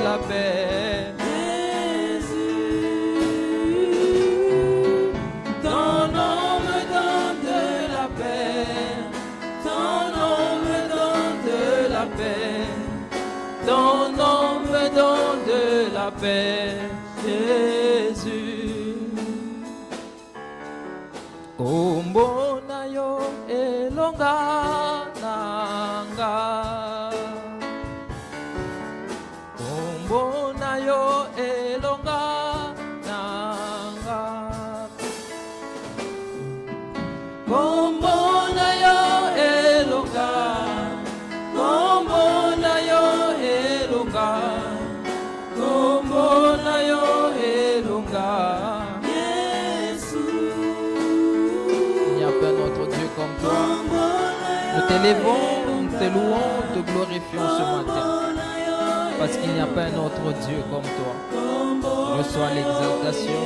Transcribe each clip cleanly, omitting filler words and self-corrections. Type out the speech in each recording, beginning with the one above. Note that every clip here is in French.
la paix. Ton nom me donne de la paix. Ton nom me donne de la paix. Ton nom me donne de la paix, Jésus. Kombo na yo elonga nanga. Kombo na yo elonga nanga. Kombo na yo elonga. Kombo na yo elonga. Kombo na yo elonga. Il n'y a pas d'autre Dieu comme toi. Nous t'élevons, nous te louons, te glorifions ce matin. Parce qu'il n'y a pas un autre Dieu comme toi. Reçois l'exaltation,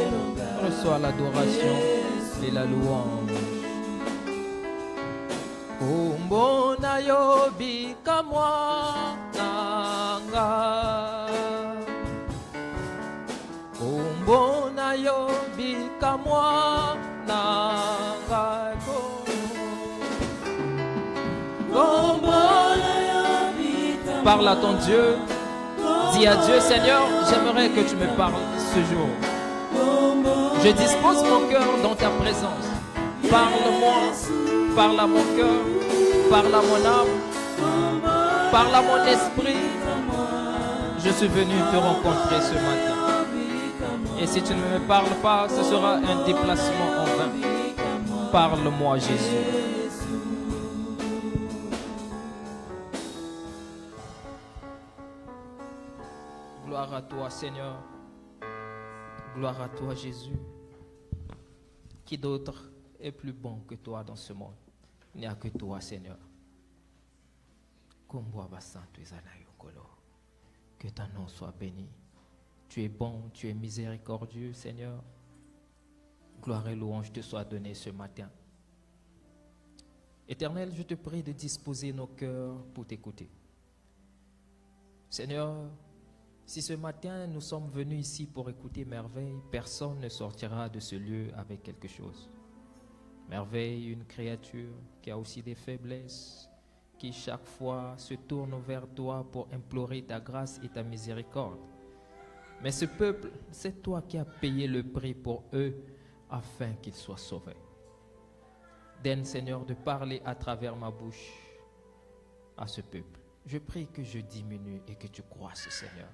reçois l'adoration et la louange. Kombo na yo bikamwa nanga. Kombo na yo bikamwa nanga. Parle à ton Dieu. Dis à Dieu, Seigneur, j'aimerais que tu me parles ce jour. Je dispose mon cœur dans ta présence. Parle-moi, parle à mon cœur, parle à mon âme, parle à mon esprit. Je suis venu te rencontrer ce matin. Et si tu ne me parles pas, ce sera un déplacement en vain. Parle-moi, Jésus. Gloire à toi, Seigneur. Gloire à toi, Jésus. Qui d'autre est plus bon que toi dans ce monde? Il n'y a que toi, Seigneur. Que ton nom soit béni. Tu es bon, tu es miséricordieux, Seigneur. Gloire et louange te soient données ce matin. Éternel, je te prie de disposer nos cœurs pour t'écouter. Seigneur, si ce matin nous sommes venus ici pour écouter Merveille, personne ne sortira de ce lieu avec quelque chose. Merveille, une créature qui a aussi des faiblesses, qui chaque fois se tourne vers toi pour implorer ta grâce et ta miséricorde. Mais ce peuple, c'est toi qui as payé le prix pour eux afin qu'ils soient sauvés. Donne, Seigneur, de parler à travers ma bouche à ce peuple. Je prie que je diminue et que tu croisses, Seigneur.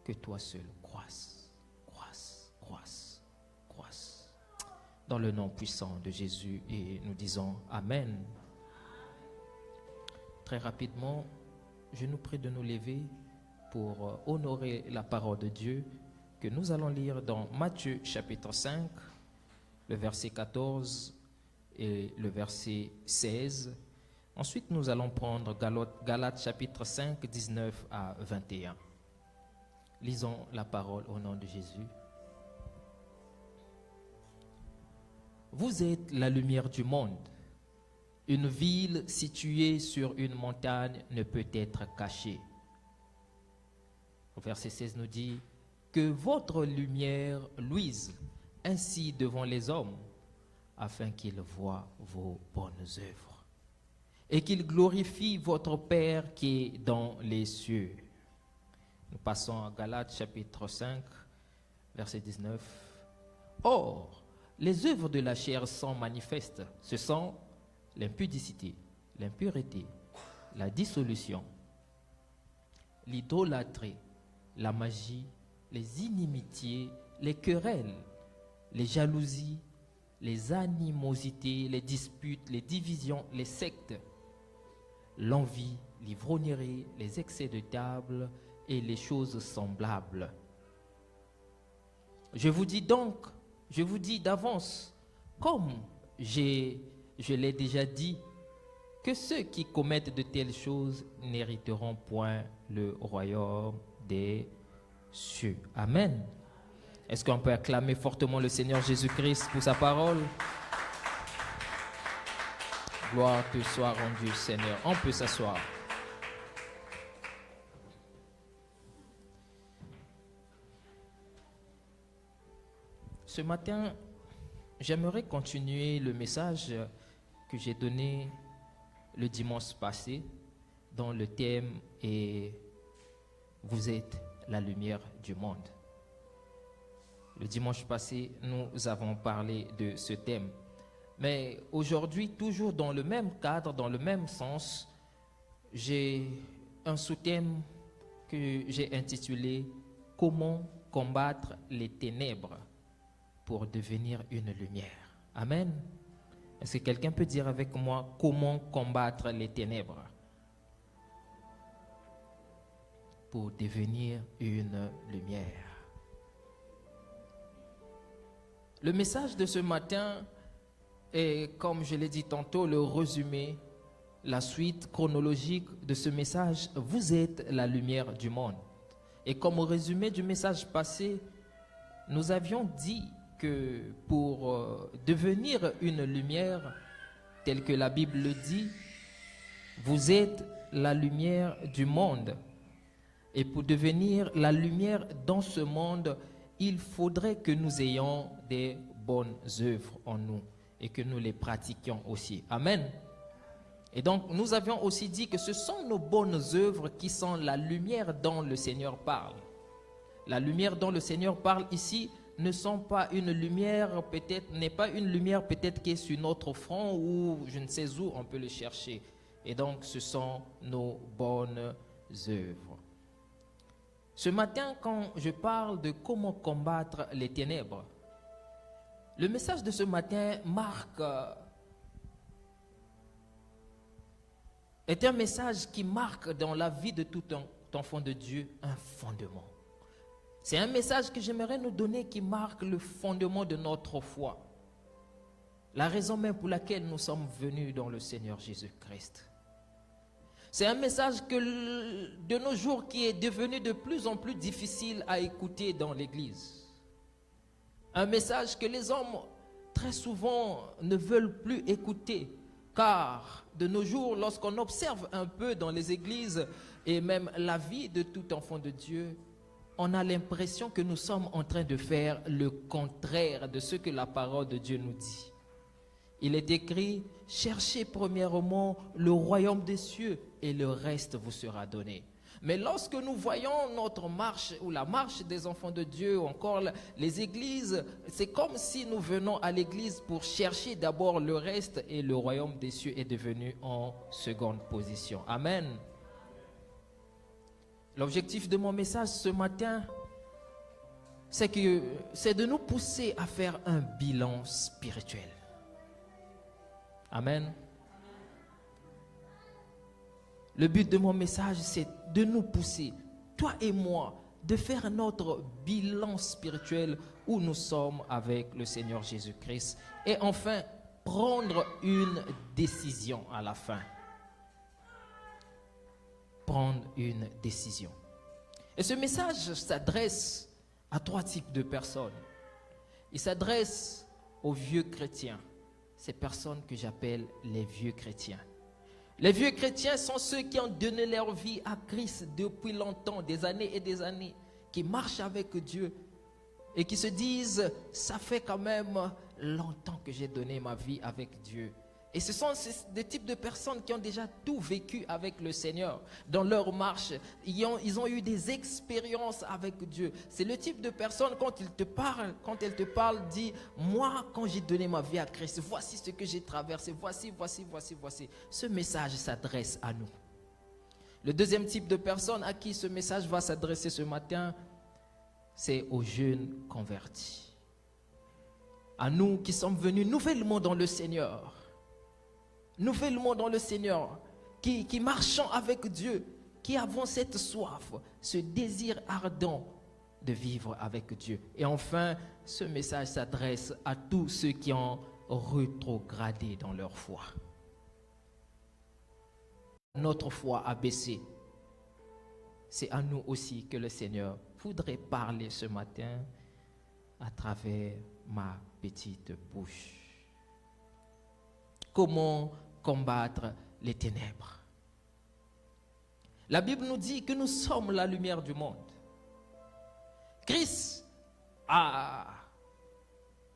Que toi seul croisse, croisse, croisse, croisse. Dans le nom puissant de Jésus, et nous disons Amen. Très rapidement, je nous prie de nous lever pour honorer la parole de Dieu que nous allons lire dans Matthieu chapitre 5, le verset 14 et le verset 16. Ensuite, nous allons prendre Galates chapitre 5, 19 à 21. Lisons la parole au nom de Jésus. Vous êtes la lumière du monde. Une ville située sur une montagne ne peut être cachée. Au verset 16 nous dit que votre lumière luise ainsi devant les hommes, afin qu'ils voient vos bonnes œuvres et qu'ils glorifient votre Père qui est dans les cieux. Nous passons à Galates chapitre 5, verset 19. Or, les œuvres de la chair sont manifestes. Ce sont l'impudicité, l'impureté, la dissolution, l'idolâtrie, la magie, les inimitiés, les querelles, les jalousies, les animosités, les disputes, les divisions, les sectes, l'envie, l'ivrognerie, les excès de table et les choses semblables. Je vous dis donc, je vous dis d'avance, comme je l'ai déjà dit, que ceux qui commettent de telles choses n'hériteront point le royaume des cieux. Amen. Est-ce qu'on peut acclamer fortement le Seigneur Jésus-Christ pour sa parole? Gloire te soit rendue, Seigneur. On peut s'asseoir. Ce matin, j'aimerais continuer le message que j'ai donné le dimanche passé, dont le thème est « Vous êtes la lumière du monde ». Le dimanche passé, nous avons parlé de ce thème. Mais aujourd'hui, toujours dans le même cadre, dans le même sens, j'ai un sous-thème que j'ai intitulé « Comment combattre les ténèbres pour devenir une lumière ». Amen. Est-ce que quelqu'un peut dire avec moi comment combattre les ténèbres pour devenir une lumière? Le message de ce matin est, comme je l'ai dit tantôt, le résumé, la suite chronologique de ce message. Vous êtes la lumière du monde. Et comme résumé du message passé, nous avions dit que pour devenir une lumière, telle que la Bible le dit, vous êtes la lumière du monde. Et pour devenir la lumière dans ce monde, il faudrait que nous ayons des bonnes œuvres en nous et que nous les pratiquions aussi. Amen. Et donc, nous avions aussi dit que ce sont nos bonnes œuvres qui sont la lumière dont le Seigneur parle. La lumière dont le Seigneur parle ici ne sont pas une lumière peut-être, n'est pas une lumière peut-être qui est sur notre front ou je ne sais où on peut le chercher. Et donc, ce sont nos bonnes œuvres. Ce matin, quand je parle de comment combattre les ténèbres, le message de ce matin est un message qui marque dans la vie de tout enfant de Dieu un fondement. C'est un message que j'aimerais nous donner qui marque le fondement de notre foi. La raison même pour laquelle nous sommes venus dans le Seigneur Jésus-Christ. C'est un message de nos jours qui est devenu de plus en plus difficile à écouter dans l'Église. Un message que les hommes très souvent ne veulent plus écouter. Car de nos jours, lorsqu'on observe un peu dans les églises et même la vie de tout enfant de Dieu, on a l'impression que nous sommes en train de faire le contraire de ce que la parole de Dieu nous dit. Il est écrit, cherchez premièrement le royaume des cieux et le reste vous sera donné. Mais lorsque nous voyons notre marche ou la marche des enfants de Dieu ou encore les églises, c'est comme si nous venons à l'église pour chercher d'abord le reste et le royaume des cieux est devenu en seconde position. Amen. L'objectif de mon message ce matin, c'est de nous pousser à faire un bilan spirituel. Amen. Le but de mon message, c'est de nous pousser, toi et moi, de faire notre bilan spirituel où nous sommes avec le Seigneur Jésus-Christ. Et enfin, prendre une décision à la fin. Prendre une décision. Et ce message s'adresse à 3 types de personnes. Il s'adresse aux vieux chrétiens. Ces personnes que j'appelle les vieux chrétiens. Les vieux chrétiens sont ceux qui ont donné leur vie à Christ depuis longtemps, des années et des années, qui marchent avec Dieu et qui se disent, ça fait quand même longtemps que j'ai donné ma vie avec Dieu. Et ce sont des types de personnes qui ont déjà tout vécu avec le Seigneur. Dans leur marche, ils ont eu des expériences avec Dieu. C'est le type de personne, quand elle te parle, dit, moi, quand j'ai donné ma vie à Christ, voici ce que j'ai traversé, voici. Ce message s'adresse à nous. Le deuxième type de personne à qui ce message va s'adresser ce matin, c'est aux jeunes convertis. À nous qui sommes venus nouvellement dans le Seigneur. Nouvellement dans le Seigneur, qui marchons avec Dieu, qui avons cette soif, ce désir ardent de vivre avec Dieu. Et enfin, ce message s'adresse à tous ceux qui ont rétrogradé dans leur foi. Notre foi a baissé. C'est à nous aussi que le Seigneur voudrait parler ce matin à travers ma petite bouche. Comment combattre les ténèbres? La Bible nous dit que nous sommes la lumière du monde. Christ a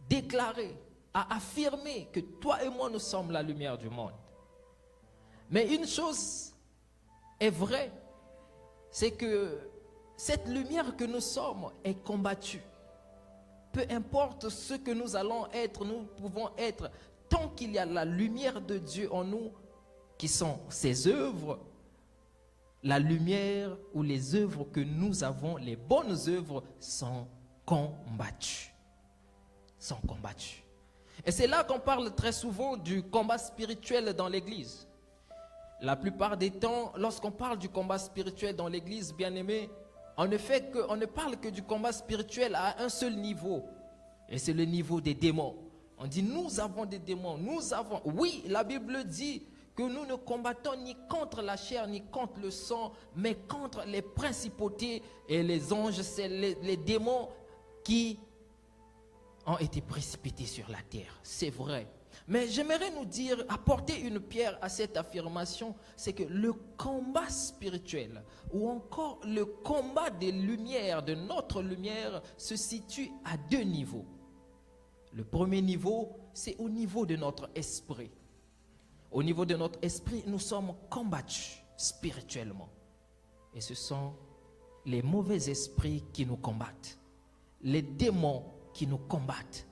déclarer, à affirmer que toi et moi, nous sommes la lumière du monde. Mais une chose est vraie, c'est que cette lumière que nous sommes est combattue. Peu importe ce que nous allons être, nous pouvons être, tant qu'il y a la lumière de Dieu en nous, qui sont ses œuvres, la lumière ou les œuvres que nous avons, les bonnes œuvres, sont combattues. Sont combattues. Et c'est là qu'on parle très souvent du combat spirituel dans l'église. La plupart des temps, lorsqu'on parle du combat spirituel dans l'église, bien-aimé, on ne parle que du combat spirituel à un seul niveau. Et c'est le niveau des démons. On dit, nous avons des démons, Oui, la Bible dit que nous ne combattons ni contre la chair, ni contre le sang, mais contre les principautés et les anges, c'est les démons qui ont été précipités sur la terre. C'est vrai. Mais j'aimerais nous dire, apporter une pierre à cette affirmation, c'est que le combat spirituel, ou encore le combat des lumières, de notre lumière, se situe à deux niveaux. Le premier niveau, c'est au niveau de notre esprit. Au niveau de notre esprit, nous sommes combattus spirituellement. Et ce sont les mauvais esprits qui nous combattent, les démons qui nous combattent,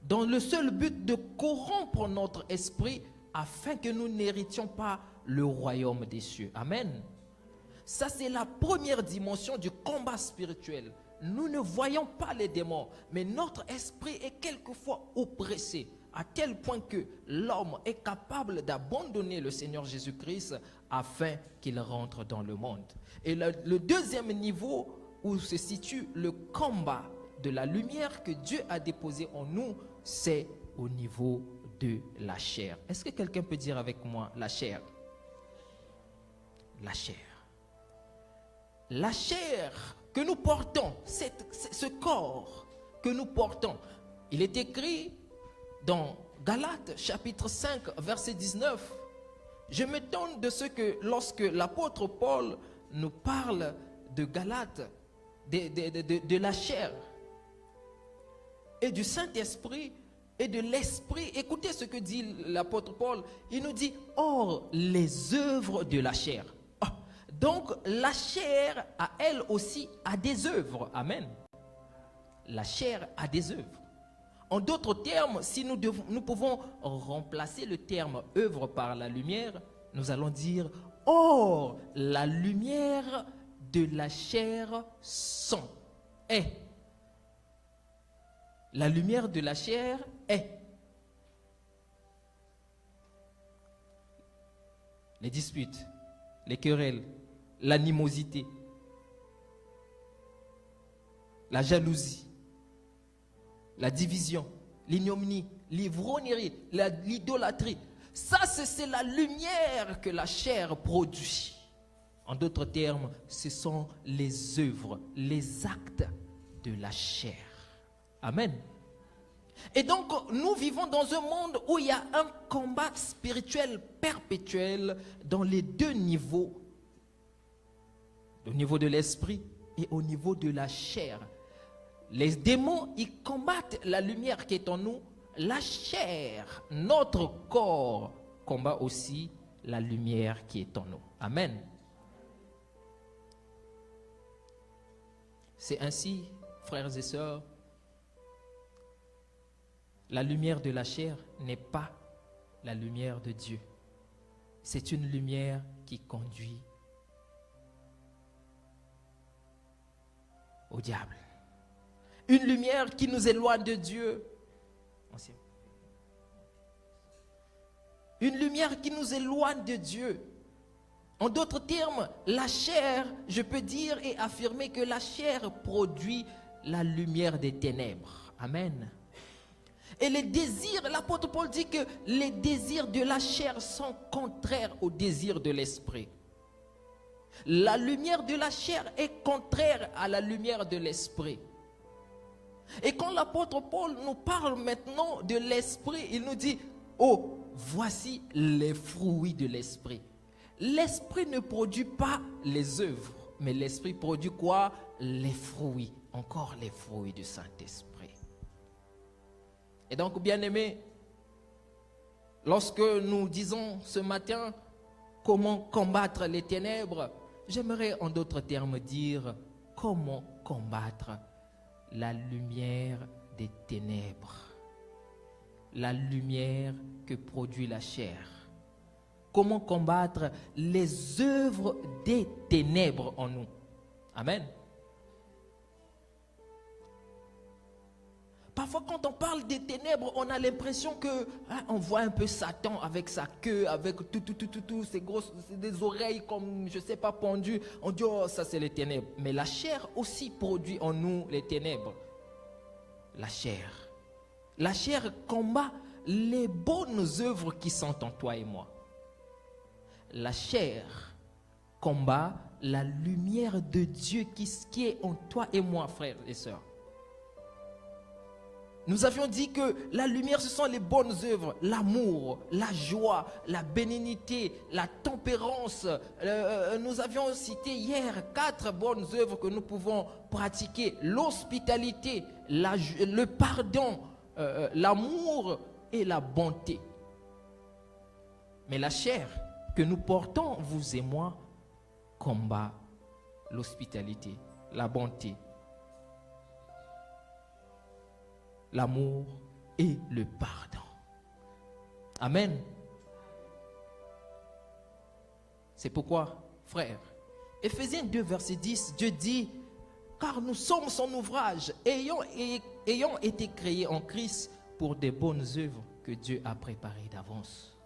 dans le seul but de corrompre notre esprit afin que nous n'héritions pas le royaume des cieux. Amen. Ça, c'est la première dimension du combat spirituel. Nous ne voyons pas les démons, mais notre esprit est quelquefois oppressé, à tel point que l'homme est capable d'abandonner le Seigneur Jésus-Christ afin qu'il rentre dans le monde. Et le deuxième niveau où se situe le combat de la lumière que Dieu a déposée en nous, c'est au niveau de la chair. Est-ce que quelqu'un peut dire avec moi la chair? La chair. La chair que nous portons, ce corps que nous portons, il est écrit dans Galates chapitre 5 verset 19. Je m'étonne de ce que lorsque l'apôtre Paul nous parle de Galates, de la chair et du Saint-Esprit et de l'Esprit. Écoutez ce que dit l'apôtre Paul. Il nous dit, or les œuvres de la chair. Donc la chair à elle aussi a des œuvres. Amen. La chair a des œuvres. En d'autres termes, si nous pouvons remplacer le terme œuvre par la lumière, nous allons dire, or la lumière de la chair sont, est. La lumière de la chair est. Les disputes, les querelles, l'animosité, la jalousie, la division, l'ignominie, l'ivrognerie, l'idolâtrie. Ça, c'est la lumière que la chair produit. En d'autres termes, ce sont les œuvres, les actes de la chair. Amen. Et donc, nous vivons dans un monde où il y a un combat spirituel perpétuel dans les deux niveaux. Au niveau de l'esprit et au niveau de la chair. Les démons, ils combattent la lumière qui est en nous. La chair, notre corps, combat aussi la lumière qui est en nous. Amen. C'est ainsi, frères et sœurs, la lumière de la chair n'est pas la lumière de Dieu. C'est une lumière qui conduit au diable. Une lumière qui nous éloigne de Dieu. Une lumière qui nous éloigne de Dieu. En d'autres termes, la chair, je peux dire et affirmer que la chair produit la lumière des ténèbres. Amen. Et les désirs, l'apôtre Paul dit que les désirs de la chair sont contraires aux désirs de l'esprit. La lumière de la chair est contraire à la lumière de l'esprit. Et quand l'apôtre Paul nous parle maintenant de l'esprit, il nous dit, oh, voici les fruits de l'esprit. L'esprit ne produit pas les œuvres, mais l'esprit produit quoi? Les fruits, encore les fruits du Saint-Esprit. Et donc, bien-aimés, lorsque nous disons ce matin comment combattre les ténèbres, j'aimerais en d'autres termes dire comment combattre la lumière des ténèbres, la lumière que produit la chair. Comment combattre les œuvres des ténèbres en nous. Amen. Parfois, quand on parle des ténèbres, on a l'impression que on voit un peu Satan avec sa queue, avec tout, ses grosses, des oreilles comme, je ne sais pas, pendues. On dit, oh, ça c'est les ténèbres. Mais la chair aussi produit en nous les ténèbres. La chair. La chair combat les bonnes œuvres qui sont en toi et moi. La chair combat la lumière de Dieu qui est en toi et moi, frères et sœurs. Nous avions dit que la lumière, ce sont les bonnes œuvres, l'amour, la joie, la bénignité, la tempérance. Nous avions cité hier 4 bonnes œuvres que nous pouvons pratiquer. L'hospitalité, le pardon, l'amour et la bonté. Mais la chair que nous portons, vous et moi, combat l'hospitalité, la bonté, l'amour et le pardon. Amen. C'est pourquoi, frères, Éphésiens 2, verset 10, Dieu dit, car nous sommes son ouvrage, ayant été créés en Christ pour des bonnes œuvres que Dieu a préparées d'avance.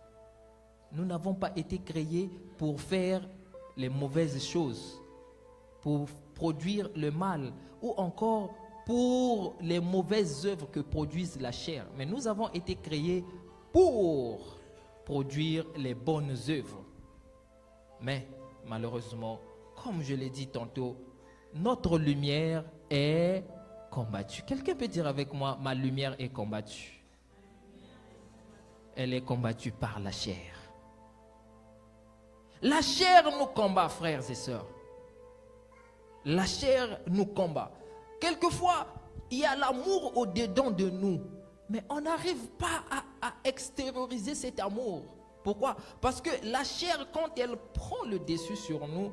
Nous n'avons pas été créés pour faire les mauvaises choses, pour produire le mal, ou encore pour les mauvaises œuvres que produisent la chair. Mais nous avons été créés pour produire les bonnes œuvres. Mais malheureusement, comme je l'ai dit tantôt, notre lumière est combattue. Quelqu'un peut dire avec moi, ma lumière est combattue. Elle est combattue par la chair. La chair nous combat, frères et sœurs. La chair nous combat. Quelquefois, il y a l'amour au-dedans de nous, mais on n'arrive pas à extérioriser cet amour. Pourquoi? Parce que la chair, quand elle prend le dessus sur nous,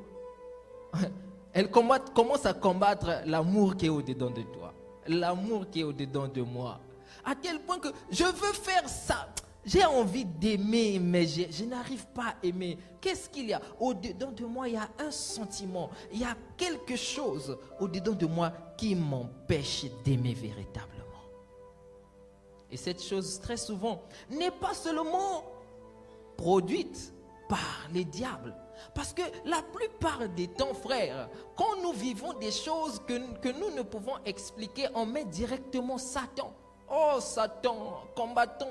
elle commence à combattre l'amour qui est au-dedans de toi, l'amour qui est au-dedans de moi. À tel point que je veux faire ça. J'ai envie d'aimer, mais je n'arrive pas à aimer. Qu'est-ce qu'il y a? Au-dedans de moi, il y a un sentiment. Il y a quelque chose au-dedans de moi qui m'empêche d'aimer véritablement. Et cette chose, très souvent, n'est pas seulement produite par les diables. Parce que la plupart des temps, frères, quand nous vivons des choses que nous ne pouvons expliquer, on met directement Satan. Oh Satan, combattons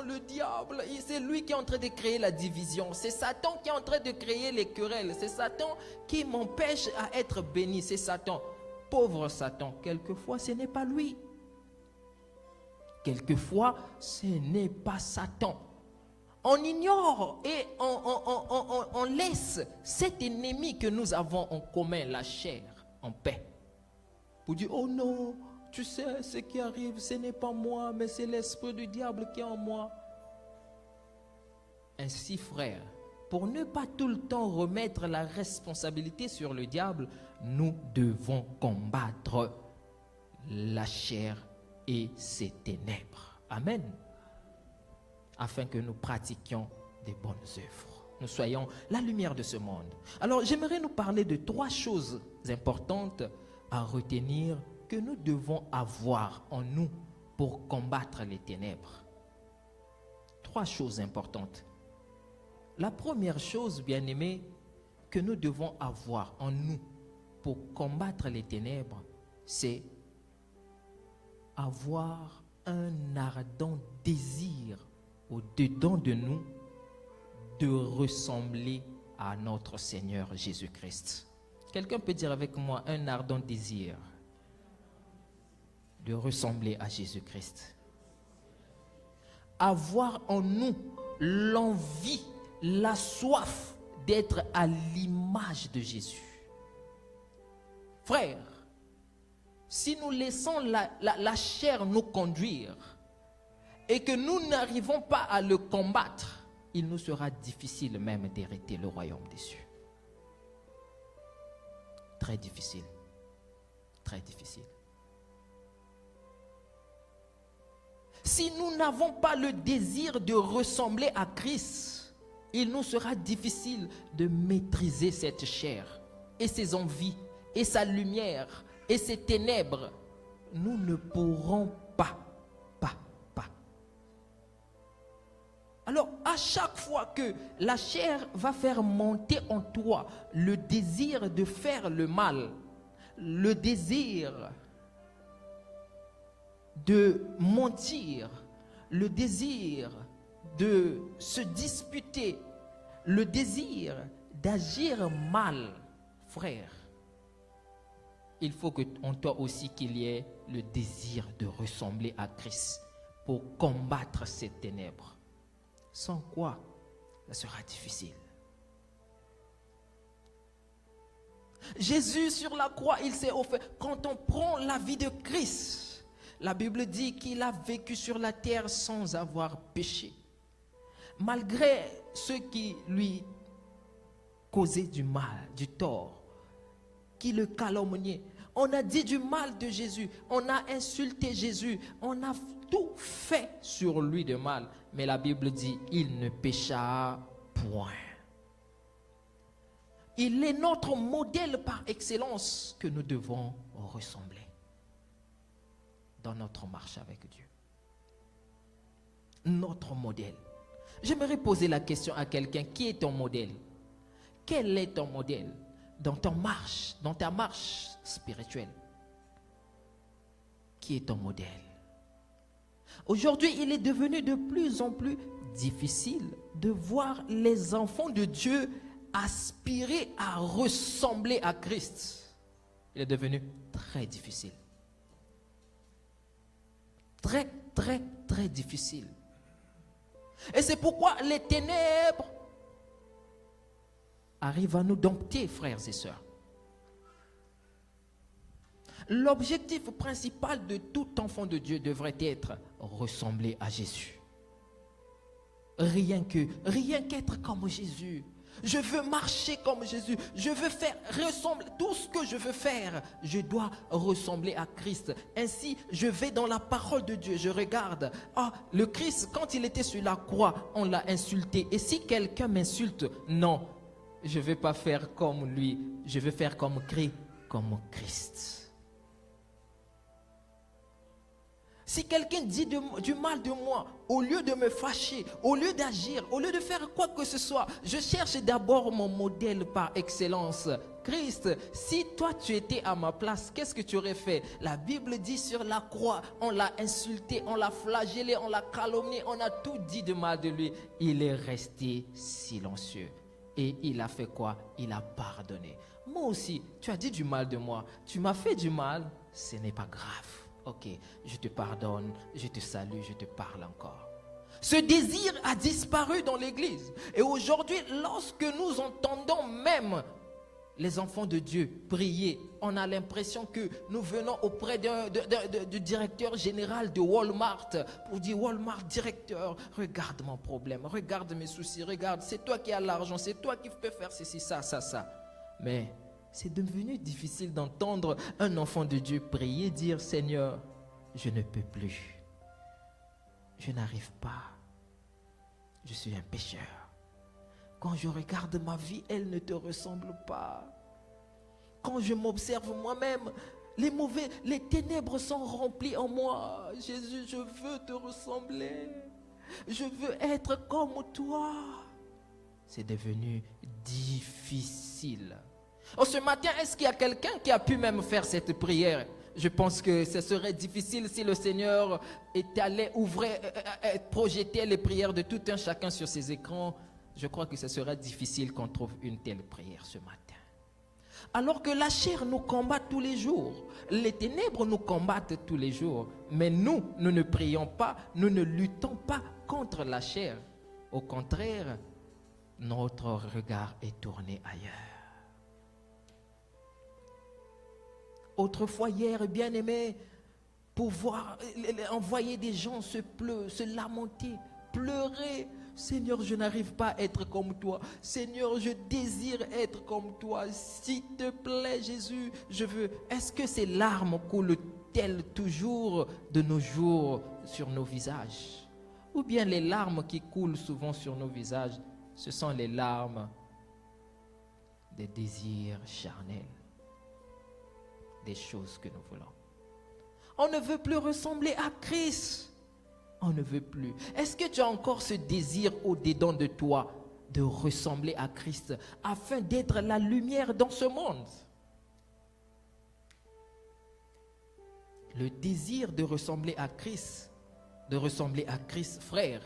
le diable. C'est lui qui est en train de créer la division. C'est Satan qui est en train de créer les querelles. C'est Satan qui m'empêche à être béni. C'est Satan. Pauvre Satan, quelquefois ce n'est pas lui. Quelquefois ce n'est pas Satan. On ignore et on laisse cet ennemi que nous avons en commun, la chair, en paix. Pour dire, oh non, tu sais, ce qui arrive, ce n'est pas moi, mais c'est l'esprit du diable qui est en moi. Ainsi, frère, pour ne pas tout le temps remettre la responsabilité sur le diable, nous devons combattre la chair et ses ténèbres. Amen. Afin que nous pratiquions des bonnes œuvres. Nous soyons la lumière de ce monde. Alors, j'aimerais nous parler de 3 choses importantes à retenir que nous devons avoir en nous pour combattre les ténèbres. 3 choses importantes. La première chose, bien-aimés, que nous devons avoir en nous pour combattre les ténèbres, c'est avoir un ardent désir au-dedans de nous de ressembler à notre Seigneur Jésus-Christ. Quelqu'un peut dire avec moi un ardent désir de ressembler à Jésus-Christ. Avoir en nous l'envie, la soif d'être à l'image de Jésus. Frère, si nous laissons la chair nous conduire et que nous n'arrivons pas à le combattre, il nous sera difficile même d'hériter le royaume des cieux. Très difficile. Très difficile. Si nous n'avons pas le désir de ressembler à Christ, il nous sera difficile de maîtriser cette chair et ses envies et sa lumière et ses ténèbres. Nous ne pourrons pas. Alors, à chaque fois que la chair va faire monter en toi le désir de faire le mal, le désir de mentir, le désir de se disputer, le désir d'agir mal, frère, il faut en toi aussi qu'il y ait le désir de ressembler à Christ pour combattre ces ténèbres. Sans quoi, ça sera difficile. Jésus sur la croix, il s'est offert. Quand on prend la vie de Christ, la Bible dit qu'il a vécu sur la terre sans avoir péché. Malgré ceux qui lui causaient du mal, du tort, qui le calomniaient. On a dit du mal de Jésus, on a insulté Jésus, on a tout fait sur lui de mal. Mais la Bible dit, il ne pécha point. Il est notre modèle par excellence que nous devons ressembler dans notre marche avec Dieu. Notre modèle. J'aimerais poser la question à quelqu'un, qui est ton modèle? Quel est ton modèle dans ta marche spirituelle? Qui est ton modèle? Aujourd'hui, il est devenu de plus en plus difficile de voir les enfants de Dieu aspirer à ressembler à Christ. Il est devenu très difficile. Très, très, très difficile. Et c'est pourquoi les ténèbres arrivent à nous dompter, frères et sœurs. L'objectif principal de tout enfant de Dieu devrait être ressembler à Jésus. Rien qu'être comme Jésus. Je veux marcher comme Jésus. Je veux faire ressembler. Tout ce que je veux faire, je dois ressembler à Christ. Ainsi, je vais dans la parole de Dieu. Je regarde. Le Christ, quand il était sur la croix, on l'a insulté. Et si quelqu'un m'insulte, non, je ne vais pas faire comme lui. Je vais faire comme Christ. Si quelqu'un dit du mal de moi, au lieu de me fâcher, au lieu d'agir, au lieu de faire quoi que ce soit, je cherche d'abord mon modèle par excellence. Christ, si toi tu étais à ma place, qu'est-ce que tu aurais fait? La Bible dit sur la croix, on l'a insulté, on l'a flagellé, on l'a calomnié, on a tout dit de mal de lui. Il est resté silencieux. Et il a fait quoi? Il a pardonné. Moi aussi, tu as dit du mal de moi. Tu m'as fait du mal, ce n'est pas grave. Ok, je te pardonne, je te salue, je te parle encore. Ce désir a disparu dans l'église. Et aujourd'hui, lorsque nous entendons même les enfants de Dieu prier, on a l'impression que nous venons auprès du directeur général de Walmart pour dire: Walmart, directeur, regarde mon problème, regarde mes soucis, regarde, c'est toi qui as l'argent, c'est toi qui peux faire ceci, ça. Mais c'est devenu difficile d'entendre un enfant de Dieu prier, dire: Seigneur, je ne peux plus. Je n'arrive pas. Je suis un pécheur. Quand je regarde ma vie, elle ne te ressemble pas. Quand je m'observe moi-même, les ténèbres sont remplies en moi. Jésus, je veux te ressembler. Je veux être comme toi. C'est devenu difficile. Ce matin, est-ce qu'il y a quelqu'un qui a pu même faire cette prière? Je pense que ce serait difficile si le Seigneur allait projeter les prières de tout un chacun sur ses écrans. Je crois que ce sera difficile qu'on trouve une telle prière ce matin. Alors que la chair nous combat tous les jours. Les ténèbres nous combattent tous les jours. Mais nous ne prions pas, nous ne luttons pas contre la chair. Au contraire, notre regard est tourné ailleurs. Autrefois, hier, bien-aimé, pour voir, envoyer des gens se lamenter, pleurer. Seigneur, je n'arrive pas à être comme toi. Seigneur, je désire être comme toi. S'il te plaît, Jésus, je veux. Est-ce que ces larmes coulent-elles toujours de nos jours sur nos visages? Ou bien les larmes qui coulent souvent sur nos visages, ce sont les larmes des désirs charnels, des choses que nous voulons. On ne veut plus ressembler à Christ. On ne veut plus. Est-ce que tu as encore ce désir au-dedans de toi de ressembler à Christ afin d'être la lumière dans ce monde? Le désir de ressembler à Christ, frère,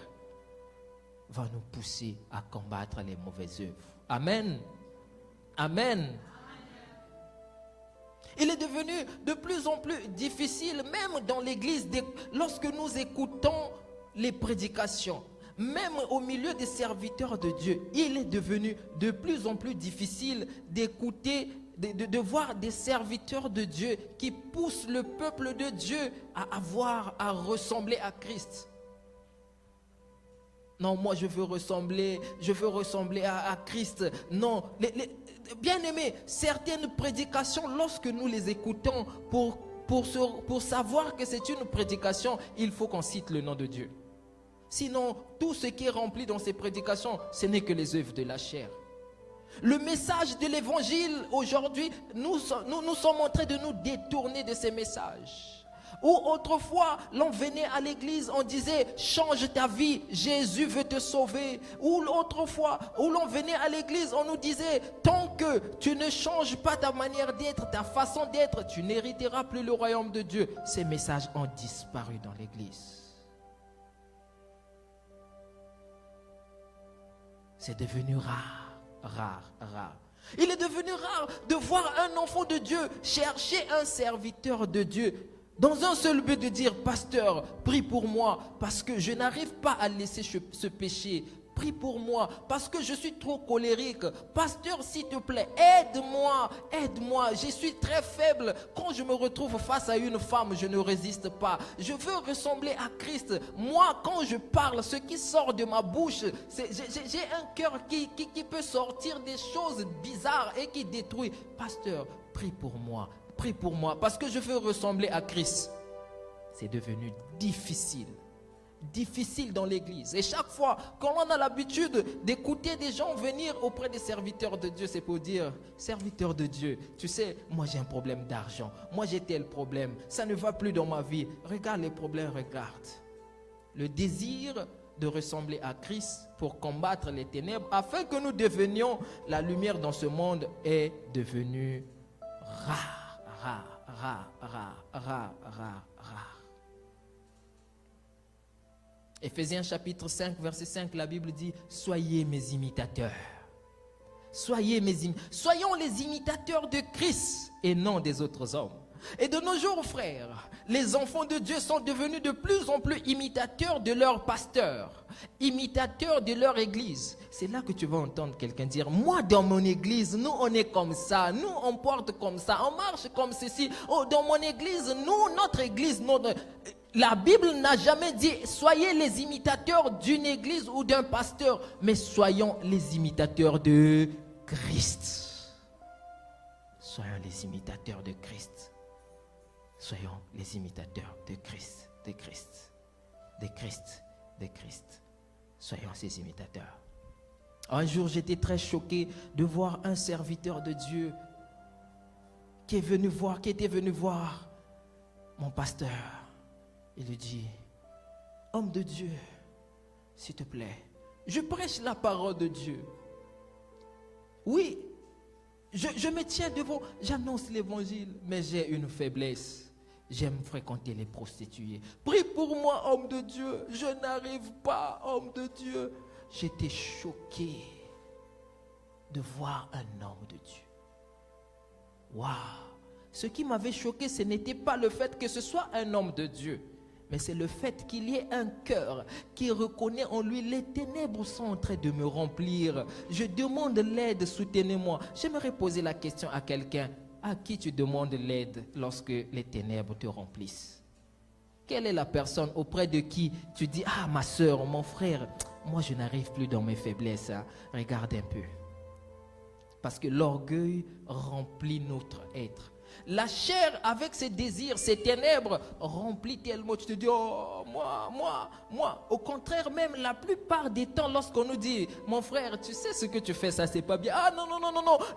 va nous pousser à combattre les mauvaises œuvres. Amen. Amen. Il est devenu de plus en plus difficile, même dans l'église, lorsque nous écoutons les prédications, même au milieu des serviteurs de Dieu, il est devenu de plus en plus difficile d'écouter, de voir des serviteurs de Dieu qui poussent le peuple de Dieu à ressembler à Christ. Non, moi je veux ressembler à Christ. Non, bien-aimés, certaines prédications, lorsque nous les écoutons, pour savoir que c'est une prédication, il faut qu'on cite le nom de Dieu. Sinon, tout ce qui est rempli dans ces prédications, ce n'est que les œuvres de la chair. Le message de l'évangile, aujourd'hui, nous sommes en train de nous détourner de ces messages. Ou autrefois, l'on venait à l'église, on disait « change ta vie, Jésus veut te sauver ». Ou autrefois, où l'on venait à l'église, on nous disait « tant que tu ne changes pas ta manière d'être, ta façon d'être, tu n'hériteras plus le royaume de Dieu ». Ces messages ont disparu dans l'église. C'est devenu rare. Il est devenu rare de voir un enfant de Dieu chercher un serviteur de Dieu dans un seul but de dire « Pasteur, prie pour moi parce que je n'arrive pas à laisser ce péché. Prie pour moi parce que je suis trop colérique. Pasteur, s'il te plaît, aide-moi. Je suis très faible. Quand je me retrouve face à une femme, je ne résiste pas. Je veux ressembler à Christ. Moi, quand je parle, ce qui sort de ma bouche, j'ai un cœur qui peut sortir des choses bizarres et qui détruit. Pasteur, prie pour moi. Prie pour moi parce que je veux ressembler à Christ. » C'est devenu difficile dans l'église. Et chaque fois qu'on a l'habitude d'écouter des gens venir auprès des serviteurs de Dieu, c'est pour dire « Serviteur de Dieu, tu sais, moi j'ai un problème d'argent. Moi j'ai tel problème. Ça ne va plus dans ma vie. Regarde les problèmes, regarde. » Le désir de ressembler à Christ pour combattre les ténèbres afin que nous devenions la lumière dans ce monde est devenu rare. Éphésiens chapitre 5, verset 5, la Bible dit « Soyez mes imitateurs. » Soyons les imitateurs de Christ et non des autres hommes. Et de nos jours, frères, les enfants de Dieu sont devenus de plus en plus imitateurs de leur pasteur, imitateurs de leur église. C'est là que tu vas entendre quelqu'un dire « Moi, dans mon église, nous, on est comme ça. Nous, on porte comme ça. On marche comme ceci. Oh, dans mon église, notre église, La Bible n'a jamais dit « Soyez les imitateurs d'une église ou d'un pasteur, mais soyons les imitateurs de Christ. » Soyons les imitateurs de Christ. Soyons les imitateurs de Christ, de Christ, de Christ, de Christ. Soyons ces imitateurs. Un jour, j'étais très choqué de voir un serviteur de Dieu qui était venu voir mon pasteur. Il lui dit, homme de Dieu, s'il te plaît, je prêche la parole de Dieu. Oui, je me tiens devant, j'annonce l'évangile, mais j'ai une faiblesse. J'aime fréquenter les prostituées. Prie pour moi, homme de Dieu. Je n'arrive pas, homme de Dieu. J'étais choqué de voir un homme de Dieu. Waouh! Ce qui m'avait choqué, ce n'était pas le fait que ce soit un homme de Dieu, mais c'est le fait qu'il y ait un cœur qui reconnaît en lui les ténèbres sont en train de me remplir. Je demande l'aide, soutenez-moi. J'aimerais poser la question à quelqu'un. à qui tu demandes l'aide lorsque les ténèbres te remplissent? Quelle est la personne auprès de qui tu dis, ah, ma soeur, mon frère, moi je n'arrive plus dans mes faiblesses, hein. Regarde un peu. Parce que l'orgueil remplit notre être. La chair avec ses désirs, ses ténèbres remplit tellement. Tu te dis, oh, moi. Au contraire même, la plupart des temps, lorsqu'on nous dit, mon frère, tu sais ce que tu fais, ça c'est pas bien. Ah non,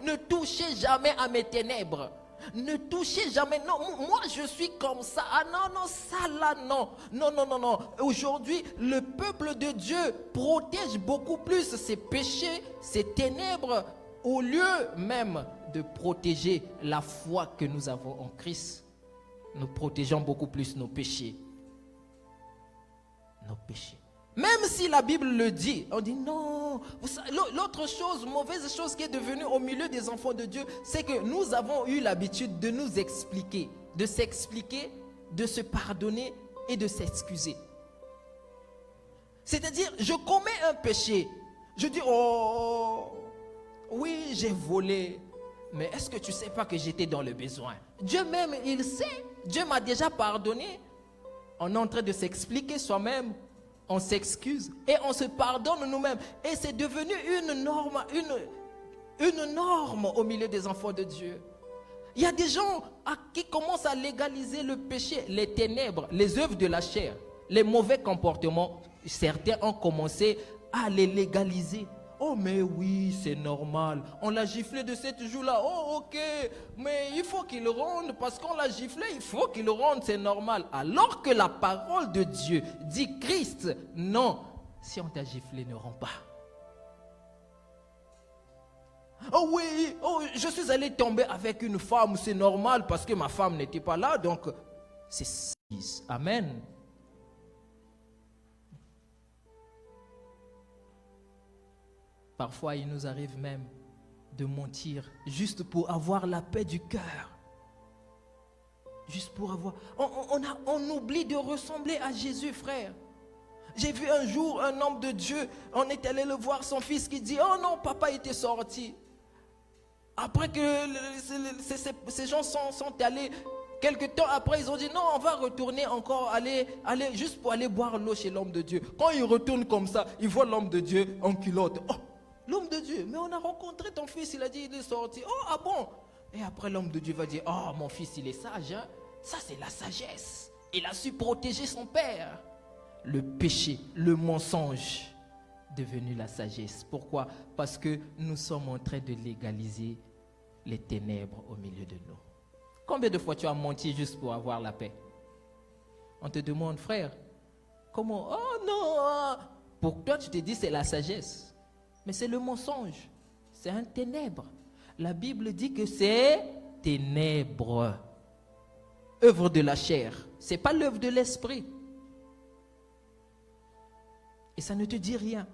ne touchez jamais à mes ténèbres. Ne touchez jamais, non, moi je suis comme ça. Ah non, ça là, non. Non. Aujourd'hui, le peuple de Dieu protège beaucoup plus ses péchés, ses ténèbres, au lieu même de protéger la foi que nous avons en Christ. Nous protégeons beaucoup plus nos péchés. Nos péchés. Même si la Bible le dit, on dit non. L'autre chose, mauvaise chose qui est devenue au milieu des enfants de Dieu, c'est que nous avons eu l'habitude de nous expliquer, de s'expliquer, de se pardonner et de s'excuser. C'est-à-dire, je commets un péché. Je dis, oh, oui, j'ai volé. Mais est-ce que tu ne sais pas que j'étais dans le besoin? Dieu même, il sait. Dieu m'a déjà pardonné. On est en train de s'expliquer soi-même. On s'excuse et on se pardonne nous-mêmes. Et c'est devenu une norme au milieu des enfants de Dieu. Il y a des gens qui commencent à légaliser le péché, les ténèbres, les œuvres de la chair, les mauvais comportements. Certains ont commencé à les légaliser. Oh mais oui, c'est normal. On l'a giflé de 7 jours-là. Oh ok, mais il faut qu'il ronde parce qu'on l'a giflé, il faut qu'il ronde, c'est normal. Alors que la parole de Dieu dit Christ, non, si on t'a giflé, ne rends pas. Oh oui, oh, je suis allé tomber avec une femme, c'est normal parce que ma femme n'était pas là, donc c'est Amen. Parfois, il nous arrive même de mentir juste pour avoir la paix du cœur. Juste pour avoir... On oublie de ressembler à Jésus, frère. J'ai vu un jour un homme de Dieu, on est allé le voir, son fils qui dit, oh non, papa était sorti. Après que ces gens sont allés, quelque temps après, ils ont dit, non, on va retourner encore, aller juste pour aller boire l'eau chez l'homme de Dieu. Quand il retourne comme ça, il voit l'homme de Dieu en culotte. Oh, l'homme de Dieu, mais on a rencontré ton fils, il a dit, il est sorti. Oh, ah bon? Et après, l'homme de Dieu va dire, oh, mon fils, il est sage, hein? Ça, c'est la sagesse. Il a su protéger son père. Le péché, le mensonge, devenu la sagesse. Pourquoi? Parce que nous sommes en train de légaliser les ténèbres au milieu de nous. Combien de fois tu as menti juste pour avoir la paix? On te demande, frère, comment? Oh non! Pour toi, tu te dis c'est la sagesse. Mais c'est le mensonge. C'est un ténèbre. La Bible dit que c'est ténèbres. Œuvre de la chair. Ce n'est pas l'œuvre de l'esprit. Et ça ne te dit rien.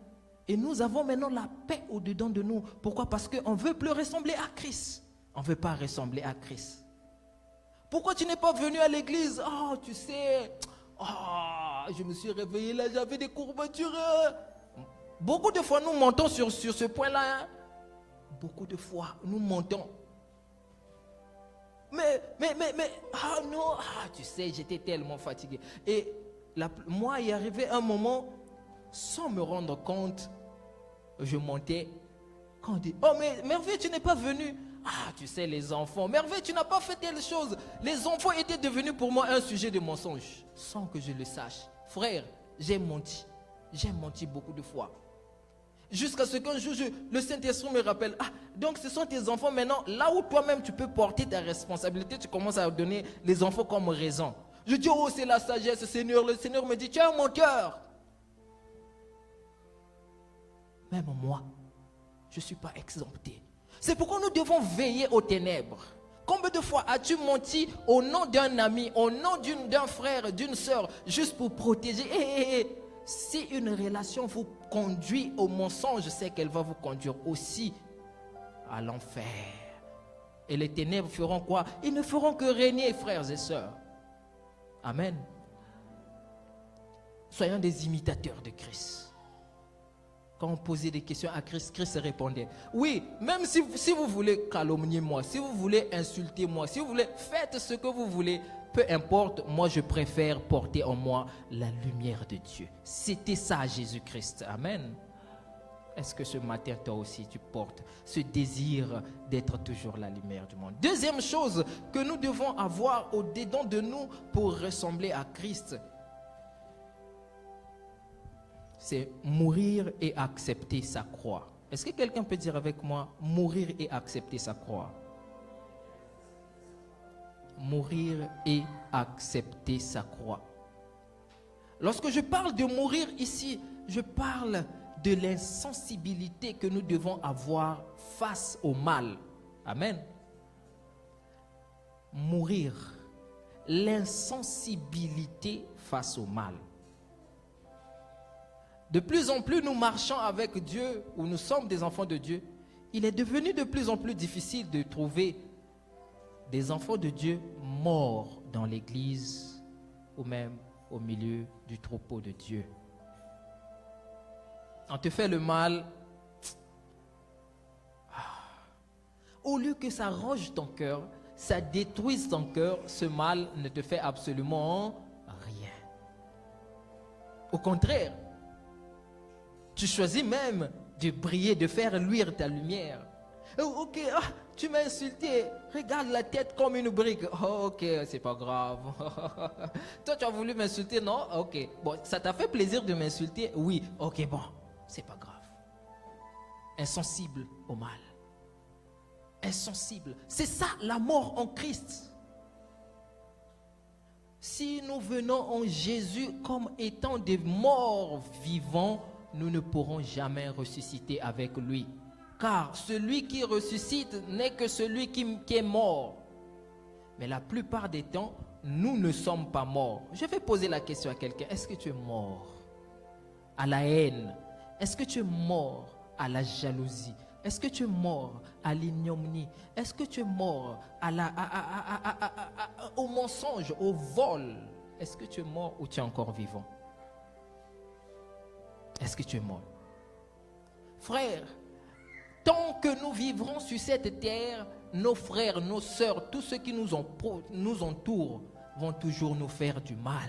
Et nous avons maintenant la paix au-dedans de nous. Pourquoi? Parce qu'on ne veut plus ressembler à Christ. On ne veut pas ressembler à Christ. Pourquoi tu n'es pas venu à l'église? Oh, tu sais, je me suis réveillé là, j'avais des courbatures. Beaucoup de fois, nous mentons sur ce point-là. Hein? Beaucoup de fois, nous mentons. Mais, non, tu sais, j'étais tellement fatigué. Et moi, il est arrivé un moment, sans me rendre compte, je mentais. Quand on dit, oh mais Merveille, tu n'es pas venu. Ah, tu sais, les enfants, Merveille, tu n'as pas fait telle chose. Les enfants étaient devenus pour moi un sujet de mensonge, sans que je le sache. Frère, j'ai menti beaucoup de fois. Jusqu'à ce qu'un jour, le Saint-Esprit me rappelle, donc ce sont tes enfants maintenant, là où toi-même tu peux porter ta responsabilité, tu commences à donner les enfants comme raison. Je dis, oh c'est la sagesse, Seigneur. Le Seigneur me dit, tu es un menteur. Même moi, je ne suis pas exempté. C'est pourquoi nous devons veiller aux ténèbres. Combien de fois as-tu menti au nom d'un ami, au nom d'un frère, d'une soeur, juste pour protéger? Si une relation vous conduit au mensonge, je sais qu'elle va vous conduire aussi à l'enfer. Et les ténèbres feront quoi? Ils ne feront que régner, frères et sœurs. Amen. Soyons des imitateurs de Christ. Quand on posait des questions à Christ, Christ répondait. Oui, même si vous voulez calomnier moi, si vous voulez insulter moi, si vous voulez, faites ce que vous voulez, peu importe, moi je préfère porter en moi la lumière de Dieu. C'était ça Jésus-Christ. Amen. Est-ce que ce matin, toi aussi, tu portes ce désir d'être toujours la lumière du monde? Deuxième chose que nous devons avoir au-dedans de nous pour ressembler à Christ, c'est mourir et accepter sa croix. Est-ce que quelqu'un peut dire avec moi, mourir et accepter sa croix? Mourir et accepter sa croix. Lorsque je parle de mourir ici, je parle de l'insensibilité que nous devons avoir face au mal. Amen. Mourir. L'insensibilité face au mal. De plus en plus nous marchons avec Dieu, ou nous sommes des enfants de Dieu, il est devenu de plus en plus difficile de trouver des enfants de Dieu morts dans l'église ou même au milieu du troupeau de Dieu. On te fait le mal, au lieu que ça ronge ton cœur, ça détruise ton cœur, ce mal ne te fait absolument rien. Au contraire, tu choisis même de briller, de faire luire ta lumière. Oh, ok, tu m'as insulté, regarde la tête comme une brique. Oh, ok, c'est pas grave. Toi, tu as voulu m'insulter, non? Ok, bon, ça t'a fait plaisir de m'insulter? Oui, ok, bon, c'est pas grave. Insensible au mal. Insensible. C'est ça la mort en Christ. Si nous venons en Jésus comme étant des morts vivants, nous ne pourrons jamais ressusciter avec lui. Car celui qui ressuscite n'est que celui qui est mort. Mais la plupart des temps, nous ne sommes pas morts. Je vais poser la question à quelqu'un. Est-ce que tu es mort à la haine? Est-ce que tu es mort à la jalousie? Est-ce que tu es mort à l'ignominie? Est-ce que tu es mort au mensonge, au vol? Est-ce que tu es mort ou tu es encore vivant? Est-ce que tu es mort? Frère, tant que nous vivrons sur cette terre, nos frères, nos sœurs, tous ceux qui nous entourent vont toujours nous faire du mal.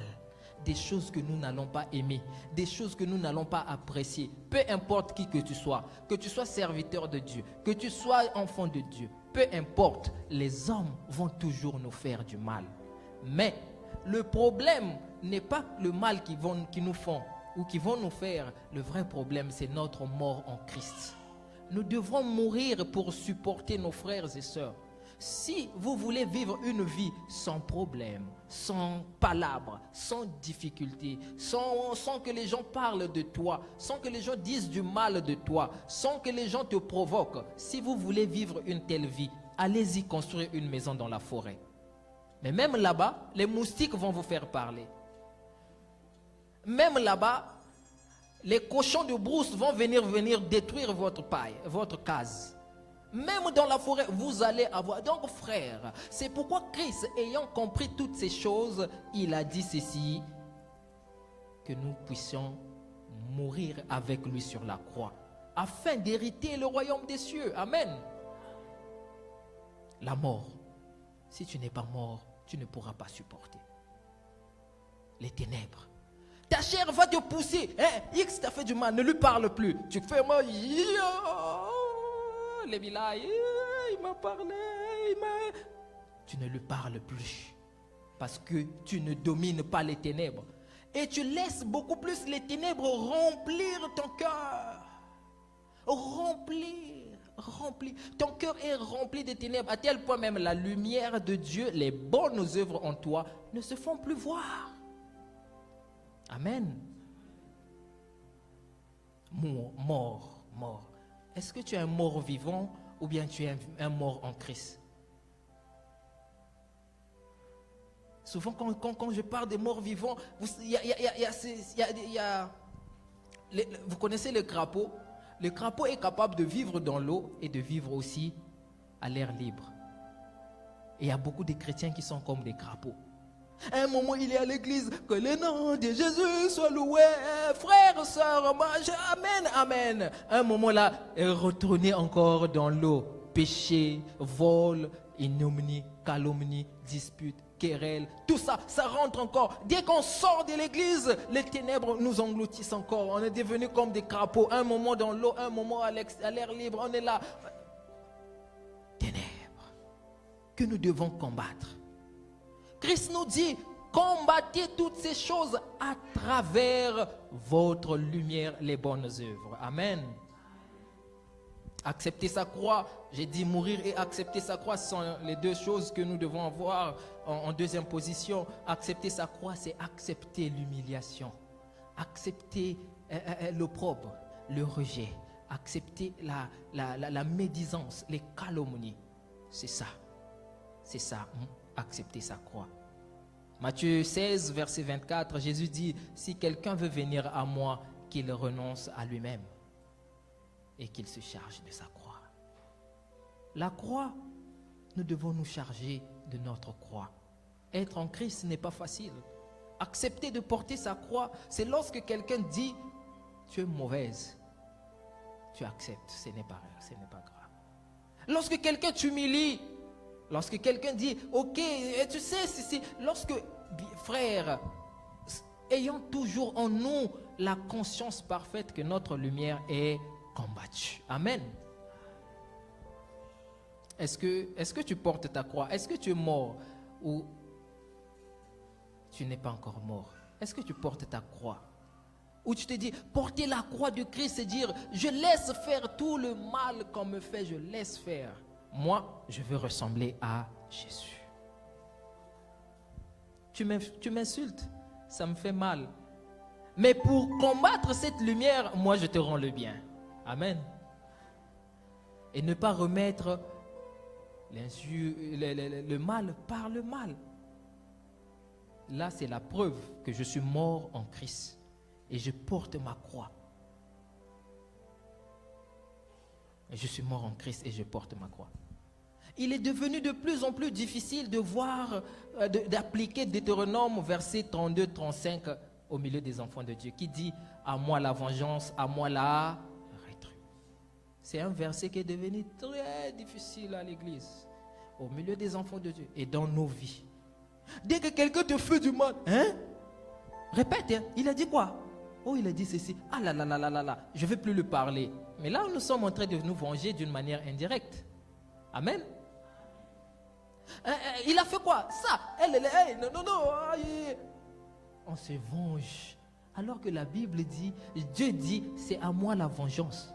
Des choses que nous n'allons pas aimer, des choses que nous n'allons pas apprécier. Peu importe qui que tu sois serviteur de Dieu, que tu sois enfant de Dieu, peu importe, les hommes vont toujours nous faire du mal. Mais le problème n'est pas le mal qu'ils nous font ou qui vont nous faire. Le vrai problème, c'est notre mort en Christ. Nous devrons mourir pour supporter nos frères et sœurs. Si vous voulez vivre une vie sans problème, sans palabres, sans difficulté, sans que les gens parlent de toi, sans que les gens disent du mal de toi, sans que les gens te provoquent, si vous voulez vivre une telle vie, allez-y construire une maison dans la forêt. Mais même là-bas, les moustiques vont vous faire parler. Même là-bas, les cochons de brousse vont venir détruire votre paille, votre case. Même dans la forêt, vous allez avoir... Donc frère, c'est pourquoi Christ, ayant compris toutes ces choses, il a dit ceci, que nous puissions mourir avec lui sur la croix, afin d'hériter le royaume des cieux. Amen. La mort, si tu n'es pas mort, tu ne pourras pas supporter. Les ténèbres. Ta chair va te pousser. X t'a fait du mal, ne lui parle plus. Tu fais mal. Il m'a parlé. Tu ne lui parles plus. Parce que tu ne domines pas les ténèbres. Et tu laisses beaucoup plus les ténèbres remplir ton cœur. Remplir. Ton cœur est rempli de ténèbres. À tel point même la lumière de Dieu, les bonnes œuvres en toi, ne se font plus voir. Amen. Mort. Est-ce que tu es un mort vivant ou bien tu es un mort en Christ? Souvent quand je parle des morts vivants, vous connaissez le crapaud? Le crapaud est capable de vivre dans l'eau et de vivre aussi à l'air libre. Et il y a beaucoup de chrétiens qui sont comme des crapauds. À un moment, il est à l'église. Que le nom de Jésus soit loué. Frères, sœurs, amen, amen. À un moment là, retourner encore dans l'eau. Péché, vol, ignominie, calomnie, dispute, querelle, tout ça, ça rentre encore. Dès qu'on sort de l'église, les ténèbres nous engloutissent encore. On est devenus comme des crapauds. Un moment dans l'eau, un moment à l'air libre. On est là. Ténèbres que nous devons combattre. Christ nous dit, combattez toutes ces choses à travers votre lumière, les bonnes œuvres. Amen. Accepter sa croix, j'ai dit mourir et accepter sa croix, ce sont les deux choses que nous devons avoir en deuxième position. Accepter sa croix, c'est accepter l'humiliation, accepter l'opprobre, le rejet, accepter la médisance, les calomnies. C'est ça, accepter sa croix. Matthieu 16, verset 24, Jésus dit, si quelqu'un veut venir à moi, qu'il renonce à lui-même et qu'il se charge de sa croix. La croix, nous devons nous charger de notre croix. Être en Christ n'est pas facile. Accepter de porter sa croix, c'est lorsque quelqu'un dit, tu es mauvaise, tu acceptes, ce n'est pas grave. Lorsque quelqu'un t'humilie, lorsque quelqu'un dit, ok, tu sais, lorsque, frère, ayons toujours en nous la conscience parfaite que notre lumière est combattue. Amen. Est-ce que tu portes ta croix? Est-ce que tu es mort ou tu n'es pas encore mort? Est-ce que tu portes ta croix? Ou tu te dis, porter la croix de Christ, c'est dire, je laisse faire tout le mal qu'on me fait, je laisse faire. Moi, je veux ressembler à Jésus. Tu m'insultes, ça me fait mal. Mais pour combattre cette lumière, moi, je te rends le bien. Amen. Et ne pas remettre le mal par le mal. Là, c'est la preuve que je suis mort en Christ. Et je porte ma croix. Et je suis mort en Christ et je porte ma croix. Il est devenu de plus en plus difficile de voir, d'appliquer Deutéronome verset 32-35 au milieu des enfants de Dieu, qui dit « À moi la vengeance, à moi la rétribution ». C'est un verset qui est devenu très difficile à l'église, au milieu des enfants de Dieu et dans nos vies. Dès que quelqu'un te fait du mal, répète, il a dit quoi? Oh, il a dit ceci. Ah là là là là là là, je ne vais plus lui parler. Mais là, nous sommes en train de nous venger d'une manière indirecte. Amen. Il a fait quoi? Ça. Non. On se venge. Alors que la Bible dit, Dieu dit, c'est à moi la vengeance.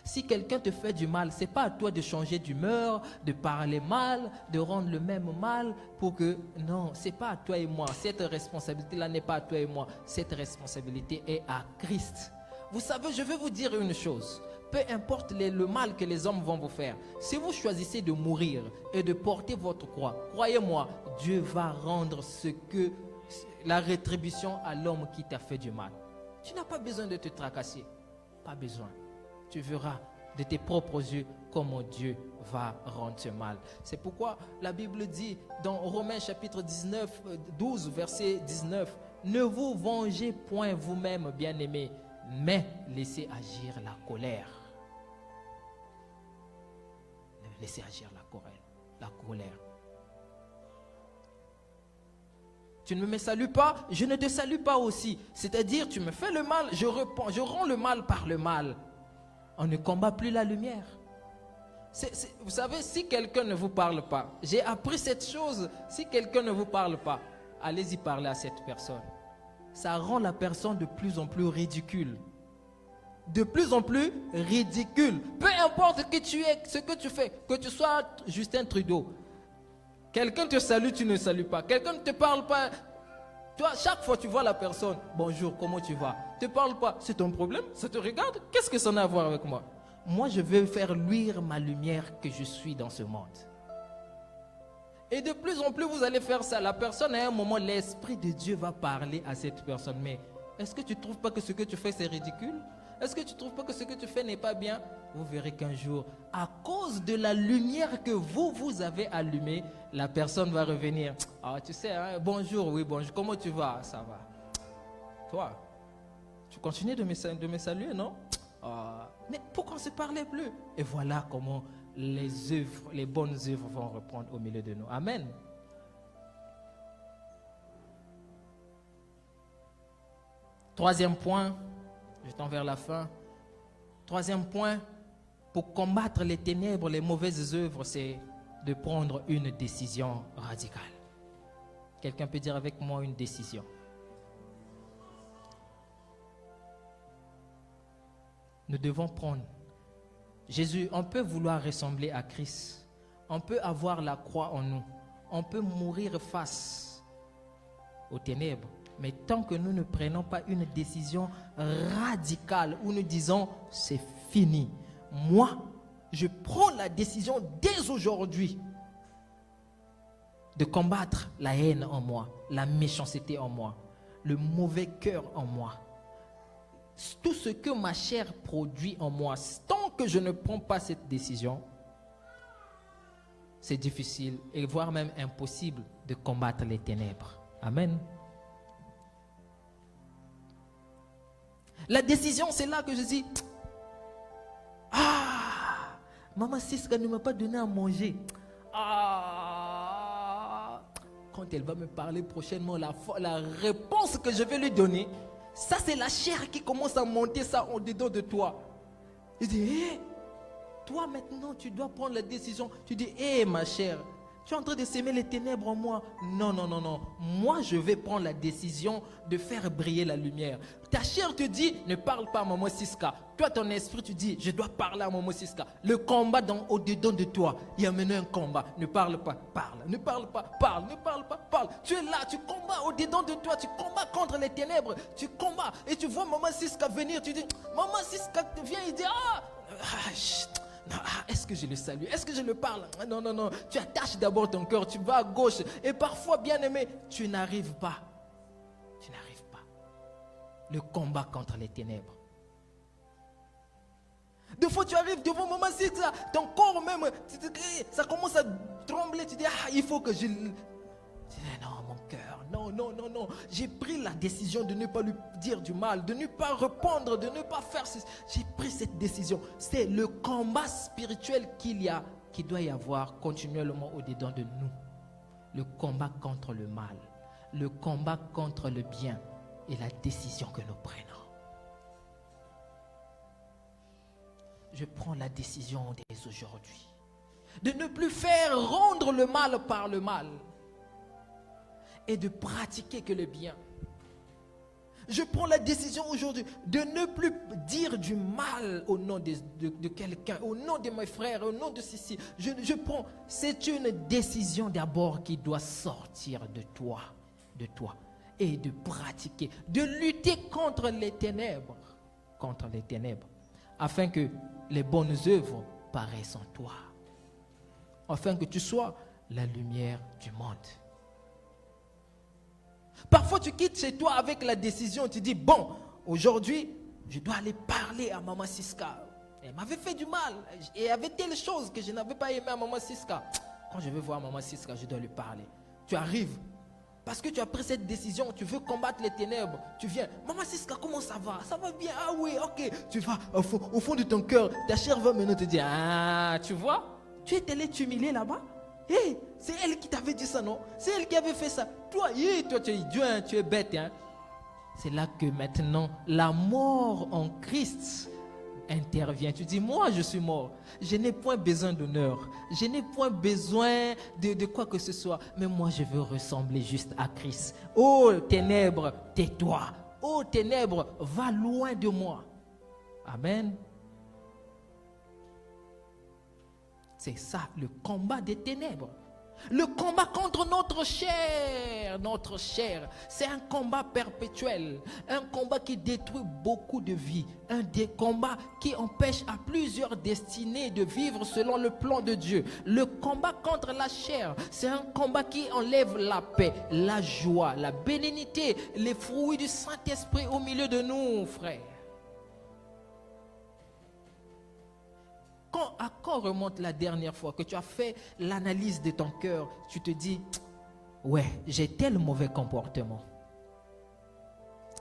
Si quelqu'un te fait du mal, ce n'est pas à toi de changer d'humeur, de parler mal, de rendre le même mal pour que... Non, ce n'est pas à toi et moi. Cette responsabilité-là n'est pas à toi et moi. Cette responsabilité est à Christ. Vous savez, je vais vous dire une chose. Peu importe le mal que les hommes vont vous faire, si vous choisissez de mourir et de porter votre croix, croyez-moi, Dieu va rendre la rétribution à l'homme qui t'a fait du mal. Tu n'as pas besoin de te tracasser. Pas besoin. Tu verras de tes propres yeux comment Dieu va rendre ce mal. C'est pourquoi la Bible dit dans Romains chapitre 12, verset 19, « Ne vous vengez point vous-même, bien-aimés, mais laissez agir la colère. » Laissez agir la colère. Tu ne me salues pas, je ne te salue pas aussi. C'est-à-dire, tu me fais le mal, je rends le mal par le mal. On ne combat plus la lumière. Vous savez, si quelqu'un ne vous parle pas, j'ai appris cette chose, si quelqu'un ne vous parle pas, allez-y parler à cette personne. Ça rend la personne de plus en plus ridicule. De plus en plus ridicule. Peu importe qui tu es, ce que tu fais, que tu sois Justin Trudeau. Quelqu'un te salue, tu ne salues pas. Quelqu'un ne te parle pas. Toi, chaque fois tu vois la personne, bonjour, comment tu vas? Ne te parle pas, c'est ton problème, ça te regarde, qu'est-ce que ça a à voir avec moi? Moi, je veux faire luire ma lumière que je suis dans ce monde. Et de plus en plus, vous allez faire ça. La personne, à un moment, l'Esprit de Dieu va parler à cette personne. Mais est-ce que tu ne trouves pas que ce que tu fais, c'est ridicule? Est-ce que tu ne trouves pas que ce que tu fais n'est pas bien? Vous verrez qu'un jour, à cause de la lumière que vous avez allumée, la personne va revenir. Ah, tu sais, hein, bonjour, oui, bonjour, comment tu vas? Ça va. Toi, tu continues de me saluer, non? Ah, mais pourquoi on ne se parlait plus? Et voilà comment les bonnes œuvres vont reprendre au milieu de nous. Amen. Troisième point, je tends vers la fin. Troisième point, pour combattre les ténèbres, les mauvaises œuvres, c'est de prendre une décision radicale. Quelqu'un peut dire avec moi une décision? Nous devons prendre. Jésus, on peut vouloir ressembler à Christ. On peut avoir la croix en nous. On peut mourir face aux ténèbres. Mais tant que nous ne prenons pas une décision radicale où nous disons c'est fini. Moi, je prends la décision dès aujourd'hui de combattre la haine en moi, la méchanceté en moi, le mauvais cœur en moi. Tout ce que ma chair produit en moi, tant que je ne prends pas cette décision, c'est difficile et voire même impossible de combattre les ténèbres. Amen. La décision, c'est là que je dis, ah, maman Siska ne m'a pas donné à manger. Ah, quand elle va me parler prochainement, la réponse que je vais lui donner, ça c'est la chair qui commence à monter ça en dedans de toi. Je dis, hé, toi maintenant tu dois prendre la décision. Tu dis, hé ma chère, tu es en train de s'aimer les ténèbres en moi. Non, non, non, non. Moi, je vais prendre la décision de faire briller la lumière. Ta chair te dit, ne parle pas à maman Siska. Toi, ton esprit, tu dis, je dois parler à maman Siska. Le combat au-dedans de toi, il y a maintenant un combat. Ne parle pas, parle. Ne parle pas, parle. Ne parle pas, parle. Tu es là, tu combats au-dedans de toi. Tu combats contre les ténèbres. Tu combats. Et tu vois maman Siska venir. Tu dis, maman Siska vient, il dit, chut. Non, est-ce que je le salue? Est-ce que je le parle? Non, non, non. Tu attaches d'abord ton cœur. Tu vas à gauche. Et parfois, bien aimé, tu n'arrives pas. Tu n'arrives pas. Le combat contre les ténèbres. Des fois, tu arrives devant maman Siska. Ton corps même, ça commence à trembler. Tu dis, il faut que je... Tu dis, non, mon cœur. Non, non, non, non. J'ai pris la décision de ne pas lui dire du mal, de ne pas répondre, de ne pas faire ceci. J'ai pris cette décision. C'est le combat spirituel qui doit y avoir continuellement au-dedans de nous. Le combat contre le mal, le combat contre le bien et la décision que nous prenons. Je prends la décision dès aujourd'hui de ne plus faire rendre le mal par le mal et de pratiquer que le bien. Je prends la décision aujourd'hui de ne plus dire du mal au nom de quelqu'un, au nom de mes frères, au nom de ceci. C'est une décision d'abord qui doit sortir de toi, et de pratiquer, de lutter contre les ténèbres, afin que les bonnes œuvres paraissent en toi, afin que tu sois la lumière du monde. Parfois, tu quittes chez toi avec la décision, tu dis, bon, aujourd'hui, je dois aller parler à maman Siska. Elle m'avait fait du mal. Et il y avait telle chose que je n'avais pas aimé à maman Siska. Quand je vais voir maman Siska, je dois lui parler. Tu arrives, parce que tu as pris cette décision, tu veux combattre les ténèbres. Tu viens, maman Siska, comment ça va? Ça va bien, ah oui, ok. Tu vas au fond de ton cœur, ta chair va maintenant te dire, ah, tu vois, tu es allé t'humilier là-bas. Hey, c'est elle qui t'avait dit ça, non? C'est elle qui avait fait ça. Toi, tu es idiot, hein, tu es bête. Hein? C'est là que maintenant, la mort en Christ intervient. Tu dis, moi, je suis mort. Je n'ai point besoin d'honneur. Je n'ai point besoin de quoi que ce soit. Mais moi, je veux ressembler juste à Christ. Oh, ténèbres, tais-toi. Oh, ténèbres, va loin de moi. Amen. C'est ça, le combat des ténèbres. Le combat contre notre chair, c'est un combat perpétuel, un combat qui détruit beaucoup de vies, un des combats qui empêche à plusieurs destinées de vivre selon le plan de Dieu. Le combat contre la chair, c'est un combat qui enlève la paix, la joie, la bénignité, les fruits du Saint-Esprit au milieu de nous, frères. À quand remonte la dernière fois que tu as fait l'analyse de ton cœur, tu te dis, ouais, j'ai tel mauvais comportement.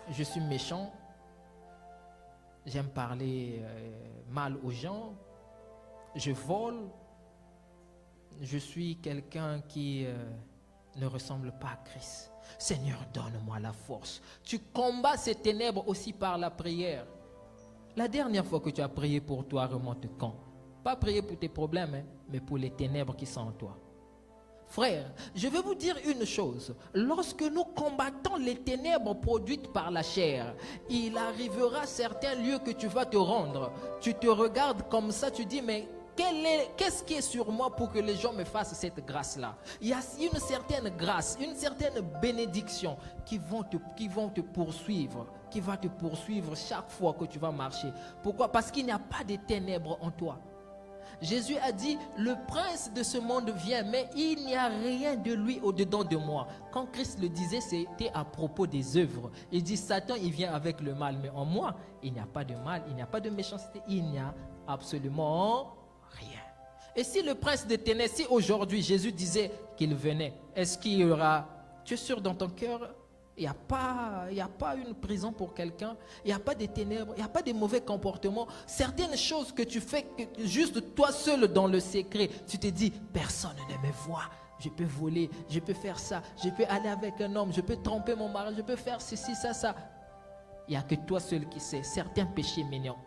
Je suis méchant, j'aime parler mal aux gens, je vole, je suis quelqu'un qui ne ressemble pas à Christ. Seigneur, donne-moi la force. Tu combats ces ténèbres aussi par la prière. La dernière fois que tu as prié pour toi remonte quand? Pas prier pour tes problèmes, mais pour les ténèbres qui sont en toi. Frère, je vais vous dire une chose. Lorsque nous combattons les ténèbres produites par la chair, il arrivera certains lieux que tu vas te rendre. Tu te regardes comme ça, tu dis, mais qu'est-ce qui est sur moi pour que les gens me fassent cette grâce-là? Il y a une certaine grâce, une certaine bénédiction qui vont te poursuivre, qui va te poursuivre chaque fois que tu vas marcher. Pourquoi? Parce qu'il n'y a pas de ténèbres en toi. Jésus a dit, le prince de ce monde vient, mais il n'y a rien de lui au-dedans de moi. Quand Christ le disait, c'était à propos des œuvres. Il dit, Satan, il vient avec le mal, mais en moi, il n'y a pas de mal, il n'y a pas de méchanceté, il n'y a absolument rien. Et si le prince de ténèbres, si aujourd'hui Jésus disait qu'il venait, est-ce qu'il y aura, tu es sûr dans ton cœur, il n'y a pas une prison pour quelqu'un, il n'y a pas de ténèbres, il n'y a pas de mauvais comportements. Certaines choses que tu fais juste toi seul dans le secret, tu te dis, personne ne me voit. Je peux voler, je peux faire ça, je peux aller avec un homme, je peux tromper mon mari, je peux faire ceci, ça. Il n'y a que toi seul qui sais, certains péchés mignons.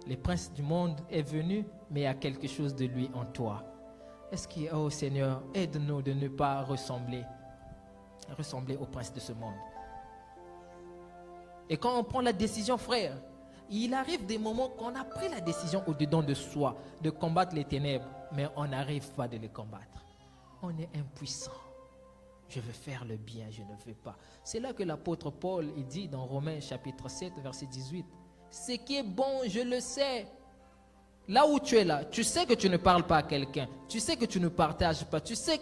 Le prince du monde est venu, mais il y a quelque chose de lui en toi. Est-ce que, oh Seigneur, aide-nous de ne pas ressembler au prince de ce monde. Et quand on prend la décision, frère, il arrive des moments qu'on a pris la décision au-dedans de soi de combattre les ténèbres, mais on n'arrive pas de les combattre. On est impuissant. Je veux faire le bien, je ne veux pas. C'est là que l'apôtre Paul, il dit dans Romains chapitre 7, verset 18, « Ce qui est bon, je le sais. » Là où tu es là, tu sais que tu ne parles pas à quelqu'un, tu sais que tu ne partages pas, tu sais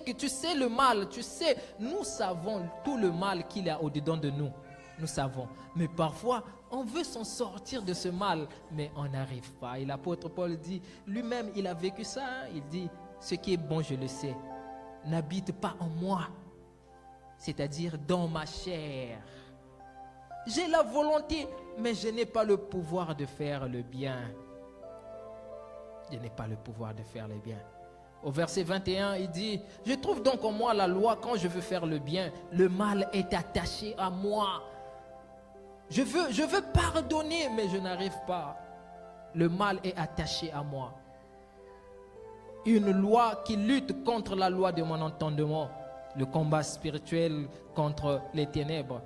le mal, nous savons tout le mal qu'il y a au-dedans de nous, nous savons. Mais parfois, on veut s'en sortir de ce mal, mais on n'arrive pas. Et l'apôtre Paul dit, lui-même, il a vécu ça, il dit, ce qui est bon, je le sais, n'habite pas en moi, c'est-à-dire dans ma chair. J'ai la volonté, mais je n'ai pas le pouvoir de faire le bien. Je n'ai pas le pouvoir de faire le bien. Au verset 21, il dit, je trouve donc en moi la loi quand je veux faire le bien. Le mal est attaché à moi. Je veux pardonner, mais je n'arrive pas. Le mal est attaché à moi. Une loi qui lutte contre la loi de mon entendement. Le combat spirituel contre les ténèbres.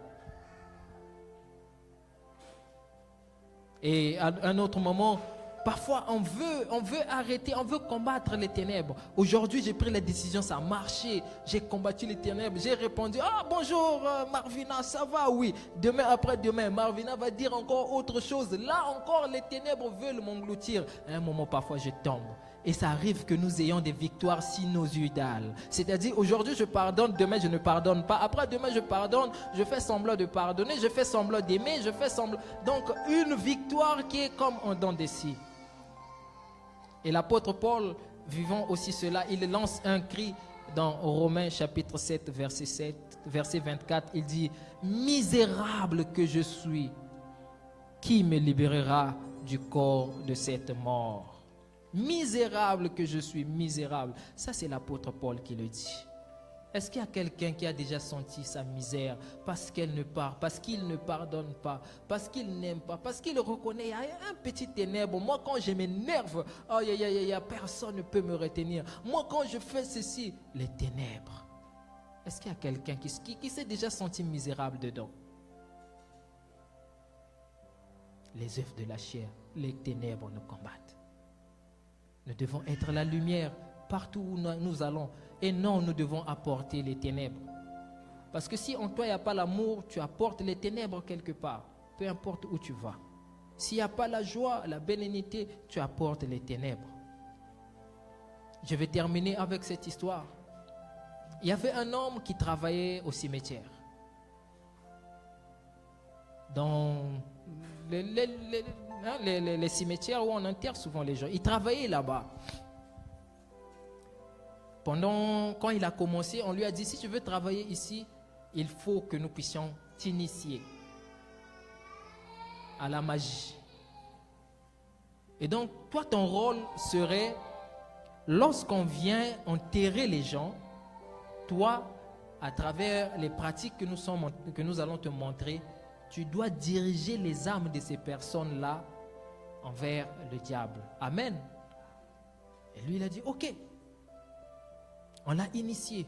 Et à un autre moment, parfois, on veut arrêter, on veut combattre les ténèbres. Aujourd'hui, j'ai pris la décision, ça a marché. J'ai combattu les ténèbres. J'ai répondu, bonjour Marvina, ça va? Oui. Demain, après-demain, Marvina va dire encore autre chose. Là encore, les ténèbres veulent m'engloutir. À un moment, parfois, je tombe. Et ça arrive que nous ayons des victoires sinusoïdales. C'est-à-dire, aujourd'hui, je pardonne, demain, je ne pardonne pas. Après-demain, je pardonne, je fais semblant de pardonner, je fais semblant d'aimer, je fais semblant. Donc, une victoire qui est comme un dent de scie. Et l'apôtre Paul, vivant aussi cela, il lance un cri dans Romains chapitre 7, verset 24. Il dit, « Misérable que je suis, qui me libérera du corps de cette mort ?» Misérable que je suis, misérable. Ça, c'est l'apôtre Paul qui le dit. Est-ce qu'il y a quelqu'un qui a déjà senti sa misère parce qu'elle ne part, parce qu'il ne pardonne pas, parce qu'il n'aime pas, parce qu'il reconnaît, il y a un petit ténèbre. Moi, quand je m'énerve, personne ne peut me retenir. Moi, quand je fais ceci, les ténèbres. Est-ce qu'il y a quelqu'un qui s'est déjà senti misérable dedans? Les œuvres de la chair, les ténèbres nous combattent. Nous devons être la lumière partout où nous allons. Et non, nous devons apporter les ténèbres. Parce que si en toi il n'y a pas l'amour, tu apportes les ténèbres quelque part. Peu importe où tu vas. S'il n'y a pas la joie, la bénédiction, tu apportes les ténèbres. Je vais terminer avec cette histoire. Il y avait un homme qui travaillait au cimetière. hein, les cimetières où on enterre souvent les gens. Il travaillait là-bas. Quand il a commencé, on lui a dit, si tu veux travailler ici, il faut que nous puissions t'initier à la magie. Et donc, toi, ton rôle serait, lorsqu'on vient enterrer les gens, toi, à travers les pratiques que nous allons te montrer, tu dois diriger les âmes de ces personnes-là envers le diable. Amen. Et lui, il a dit, ok. On l'a initié.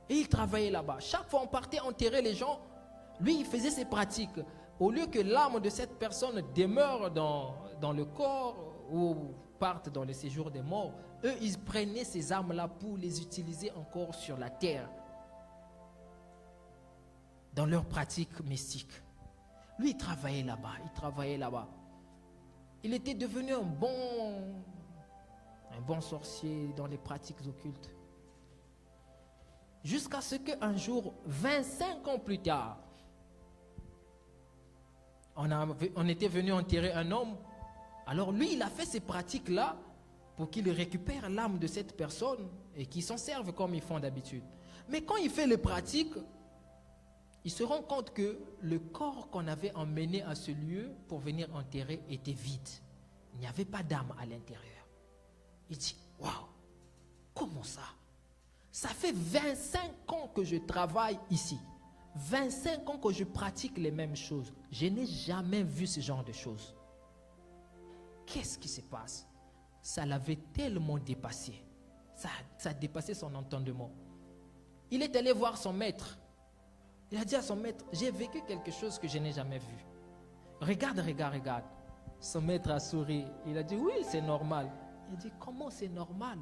Et il travaillait là-bas. Chaque fois on partait enterrer les gens, lui, il faisait ses pratiques. Au lieu que l'âme de cette personne demeure dans le corps ou parte dans le séjour des morts, eux, ils prenaient ces âmes-là pour les utiliser encore sur la terre, dans leurs pratiques mystiques. Lui, il travaillait là-bas. Il était devenu un bon sorcier dans les pratiques occultes. Jusqu'à ce qu'un jour, 25 ans plus tard, on était venu enterrer un homme. Alors lui, il a fait ces pratiques-là pour qu'il récupère l'âme de cette personne et qu'il s'en serve comme ils font d'habitude. Mais quand il fait les pratiques, il se rend compte que le corps qu'on avait emmené à ce lieu pour venir enterrer était vide. Il n'y avait pas d'âme à l'intérieur. Il dit, waouh, comment ça? Ça fait 25 ans que je travaille ici. 25 ans que je pratique les mêmes choses. Je n'ai jamais vu ce genre de choses. Qu'est-ce qui se passe? Ça l'avait tellement dépassé. Ça a dépassé son entendement. Il est allé voir son maître. Il a dit à son maître, j'ai vécu quelque chose que je n'ai jamais vu. Regarde. Son maître a souri. Il a dit, oui, c'est normal. Il a dit, comment c'est normal?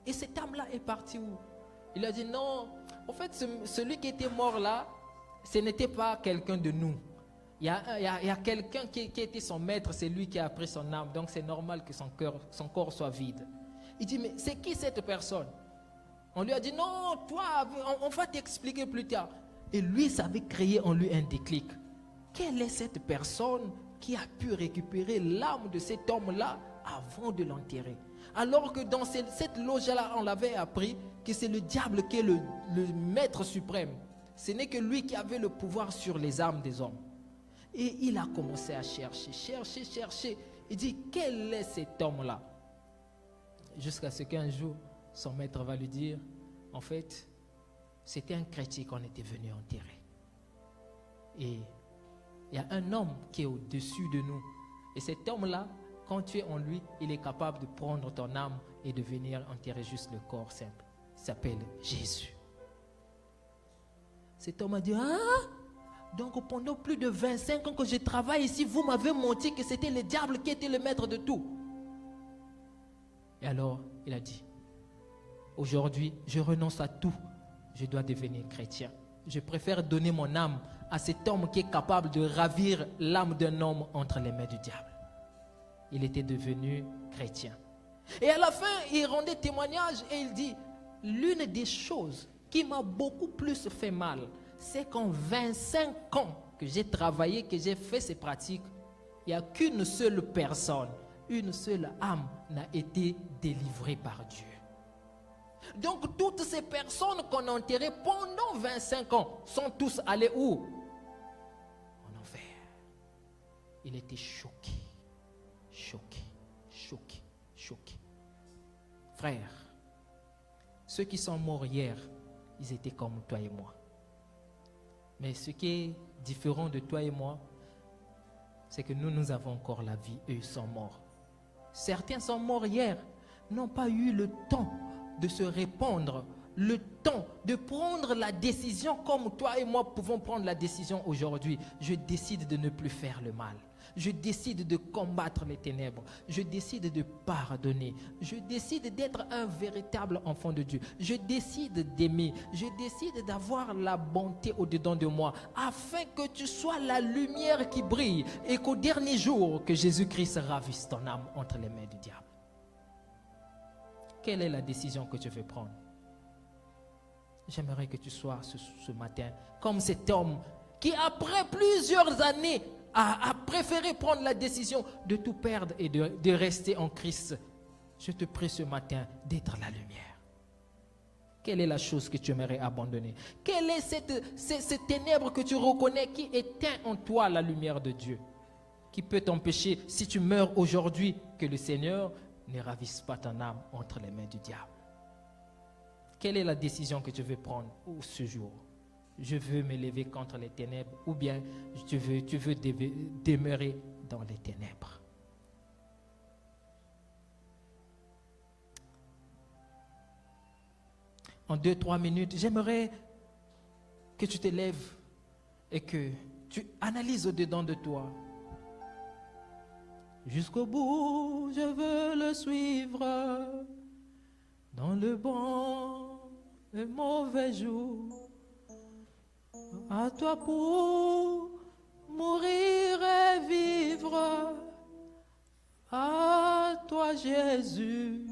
Et cette âme-là est partie où? Il a dit, non, en fait, celui qui était mort là, ce n'était pas quelqu'un de nous. Il y a quelqu'un qui était son maître, c'est lui qui a pris son âme. Donc c'est normal que son corps soit vide. Il dit, mais c'est qui cette personne? On lui a dit, non, toi, on va t'expliquer plus tard. Et lui, ça avait créé en lui un déclic. Quelle est cette personne qui a pu récupérer l'âme de cet homme-là avant de l'enterrer? Alors que dans cette loge-là, on l'avait appris que c'est le diable qui est le maître suprême. Ce n'est que lui qui avait le pouvoir sur les âmes des hommes. Et il a commencé à chercher. Il dit, quel est cet homme-là? Jusqu'à ce qu'un jour, son maître va lui dire, en fait, c'était un chrétien qu'on était venu enterrer. Et il y a un homme qui est au-dessus de nous. Et cet homme-là, quand tu es en lui, il est capable de prendre ton âme et de venir enterrer juste le corps simple. Il s'appelle Jésus. Cet homme a dit, donc pendant plus de 25 ans que je travaille ici, vous m'avez menti que c'était le diable qui était le maître de tout. Et alors, il a dit, aujourd'hui, je renonce à tout. Je dois devenir chrétien. Je préfère donner mon âme à cet homme qui est capable de ravir l'âme d'un homme entre les mains du diable. Il était devenu chrétien. Et à la fin, il rendait témoignage et il dit, l'une des choses qui m'a beaucoup plus fait mal, c'est qu'en 25 ans que j'ai travaillé, que j'ai fait ces pratiques, il n'y a qu'une seule personne, une seule âme n'a été délivrée par Dieu. Donc toutes ces personnes qu'on a enterrées pendant 25 ans sont tous allées où? En enfer. Il était choqué. Frères, ceux qui sont morts hier, ils étaient comme toi et moi. Mais ce qui est différent de toi et moi, c'est que nous avons encore la vie, eux sont morts. Certains sont morts hier, n'ont pas eu le temps de se répandre, le temps de prendre la décision comme toi et moi pouvons prendre la décision aujourd'hui. Je décide de ne plus faire le mal. Je décide de combattre les ténèbres. Je décide de pardonner. Je décide d'être un véritable enfant de Dieu. Je décide d'aimer. Je décide d'avoir la bonté au-dedans de moi afin que tu sois la lumière qui brille et qu'au dernier jour, que Jésus-Christ ravisse ton âme entre les mains du diable. Quelle est la décision que tu veux prendre? J'aimerais que tu sois ce matin comme cet homme qui, après plusieurs années, a préféré prendre la décision de tout perdre et de rester en Christ. Je te prie ce matin d'être la lumière. Quelle est la chose que tu aimerais abandonner? Quelle est cette ténèbre que tu reconnais qui éteint en toi la lumière de Dieu? Qui peut t'empêcher, si tu meurs aujourd'hui, que le Seigneur ne ravisse pas ton âme entre les mains du diable? Quelle est la décision que tu veux prendre ce jour? Je veux me lever contre les ténèbres, ou bien tu veux demeurer dans les ténèbres? En 2-3 minutes, j'aimerais que tu te lèves et que tu analyses au-dedans de toi. Jusqu'au bout, je veux le suivre dans le bon et mauvais jour. À toi pour mourir et vivre. À toi, Jésus,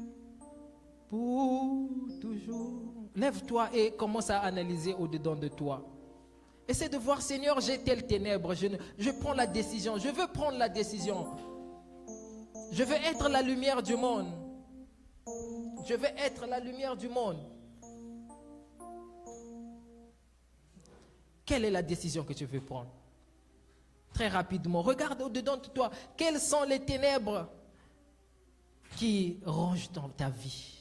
pour toujours. Lève-toi et commence à analyser au-dedans de toi. Essaie de voir, Seigneur, j'ai telle ténèbre. Je prends la décision. Je veux prendre la décision. Je veux être la lumière du monde. Je veux être la lumière du monde. Quelle est la décision que tu veux prendre? Très rapidement, regarde au-dedans de toi. Quelles sont les ténèbres qui rongent ta vie?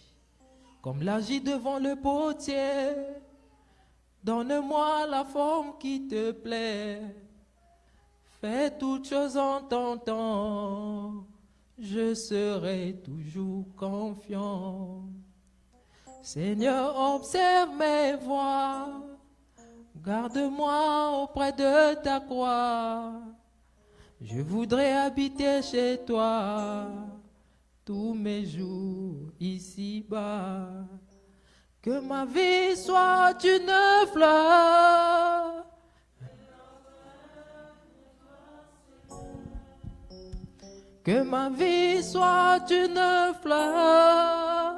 Comme l'agit devant le potier, donne-moi la forme qui te plaît. Fais toutes choses en ton temps, je serai toujours confiant. Seigneur, observe mes voies, garde-moi auprès de ta croix. Je voudrais habiter chez toi tous mes jours ici-bas. Que ma vie soit une fleur. Que ma vie soit une fleur.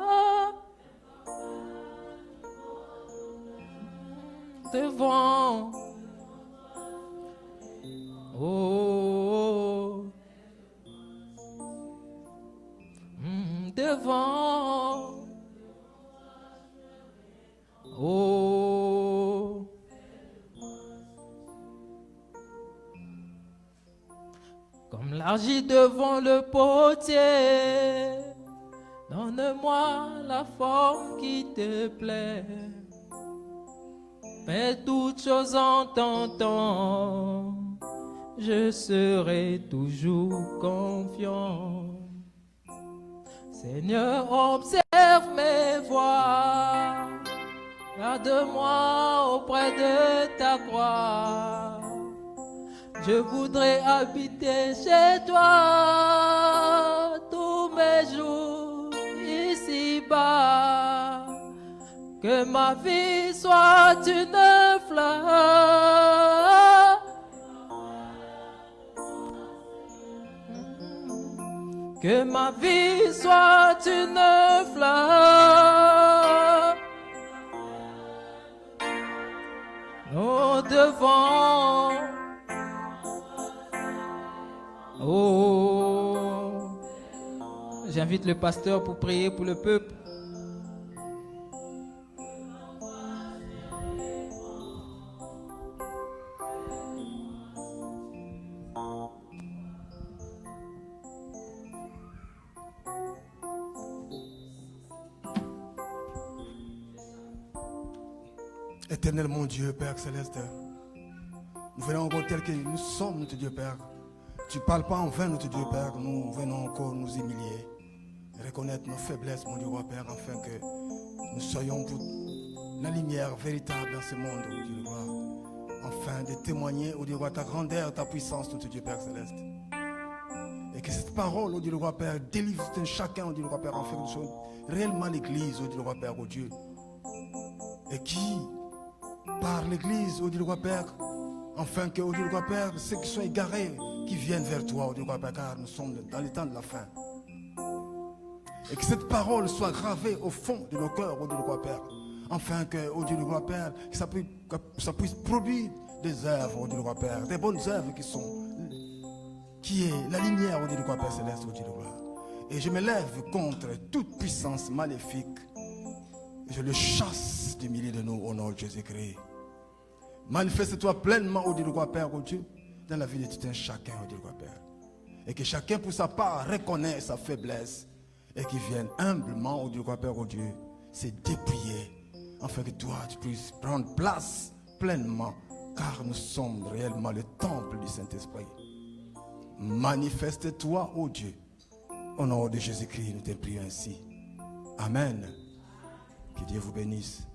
Devant. Oh. Devant. Oh. Comme l'argile devant le potier, donne-moi la forme qui te plaît. Fais toutes choses en ton temps, je serai toujours confiant. Seigneur, observe mes voies, garde-moi auprès de ta croix. Je voudrais habiter chez toi tous mes jours ici-bas. Que ma vie soit une fleur. Que ma vie soit une fleur. Au devant. Oh. J'invite le pasteur pour prier pour le peuple. Éternel mon Dieu, Père Céleste, nous venons encore tel que nous sommes, notre Dieu Père. Tu ne parles pas en vain, notre Dieu Père. Nous venons encore nous humilier, reconnaître nos faiblesses, mon Dieu roi Père, afin que nous soyons pour la lumière véritable dans ce monde, mon Dieu roi. Afin de témoigner, au Dieu roi, ta grandeur, ta puissance, notre Dieu Père Céleste. Et que cette parole, au Dieu roi Père, délivre chacun, au Dieu roi Père, afin que nous soyons réellement l'église, au Dieu roi Père, au Dieu. Et qui par l'église, au Dieu roi Père, afin que, au Dieu roi Père, ceux qui sont égarés, qui viennent vers toi, au Dieu roi Père, car nous sommes dans les temps de la fin. Et que cette parole soit gravée au fond de nos cœurs, au Dieu roi Père, afin que, au Dieu roi Père, que ça puisse produire des œuvres, au Dieu roi Père, des bonnes œuvres qui sont qui est la lumière, au Dieu de gloire, Père Céleste, au Dieu de gloire. Et je me lève contre toute puissance maléfique. Et je le chasse du milieu de nous au nom de Jésus-Christ. Manifeste-toi pleinement, au Dieu de gloire, Père, au Dieu, dans la vie de tout un chacun, au Dieu de gloire, Père. Et que chacun, pour sa part, reconnaisse sa faiblesse. Et qu'il vienne humblement, au Dieu de gloire, Père, au Dieu, se dépouiller. Afin que toi, tu puisses prendre place pleinement. Car nous sommes réellement le temple du Saint-Esprit. Manifeste-toi, ô Dieu. Au nom de Jésus-Christ, nous te prions ainsi. Amen. Que Dieu vous bénisse.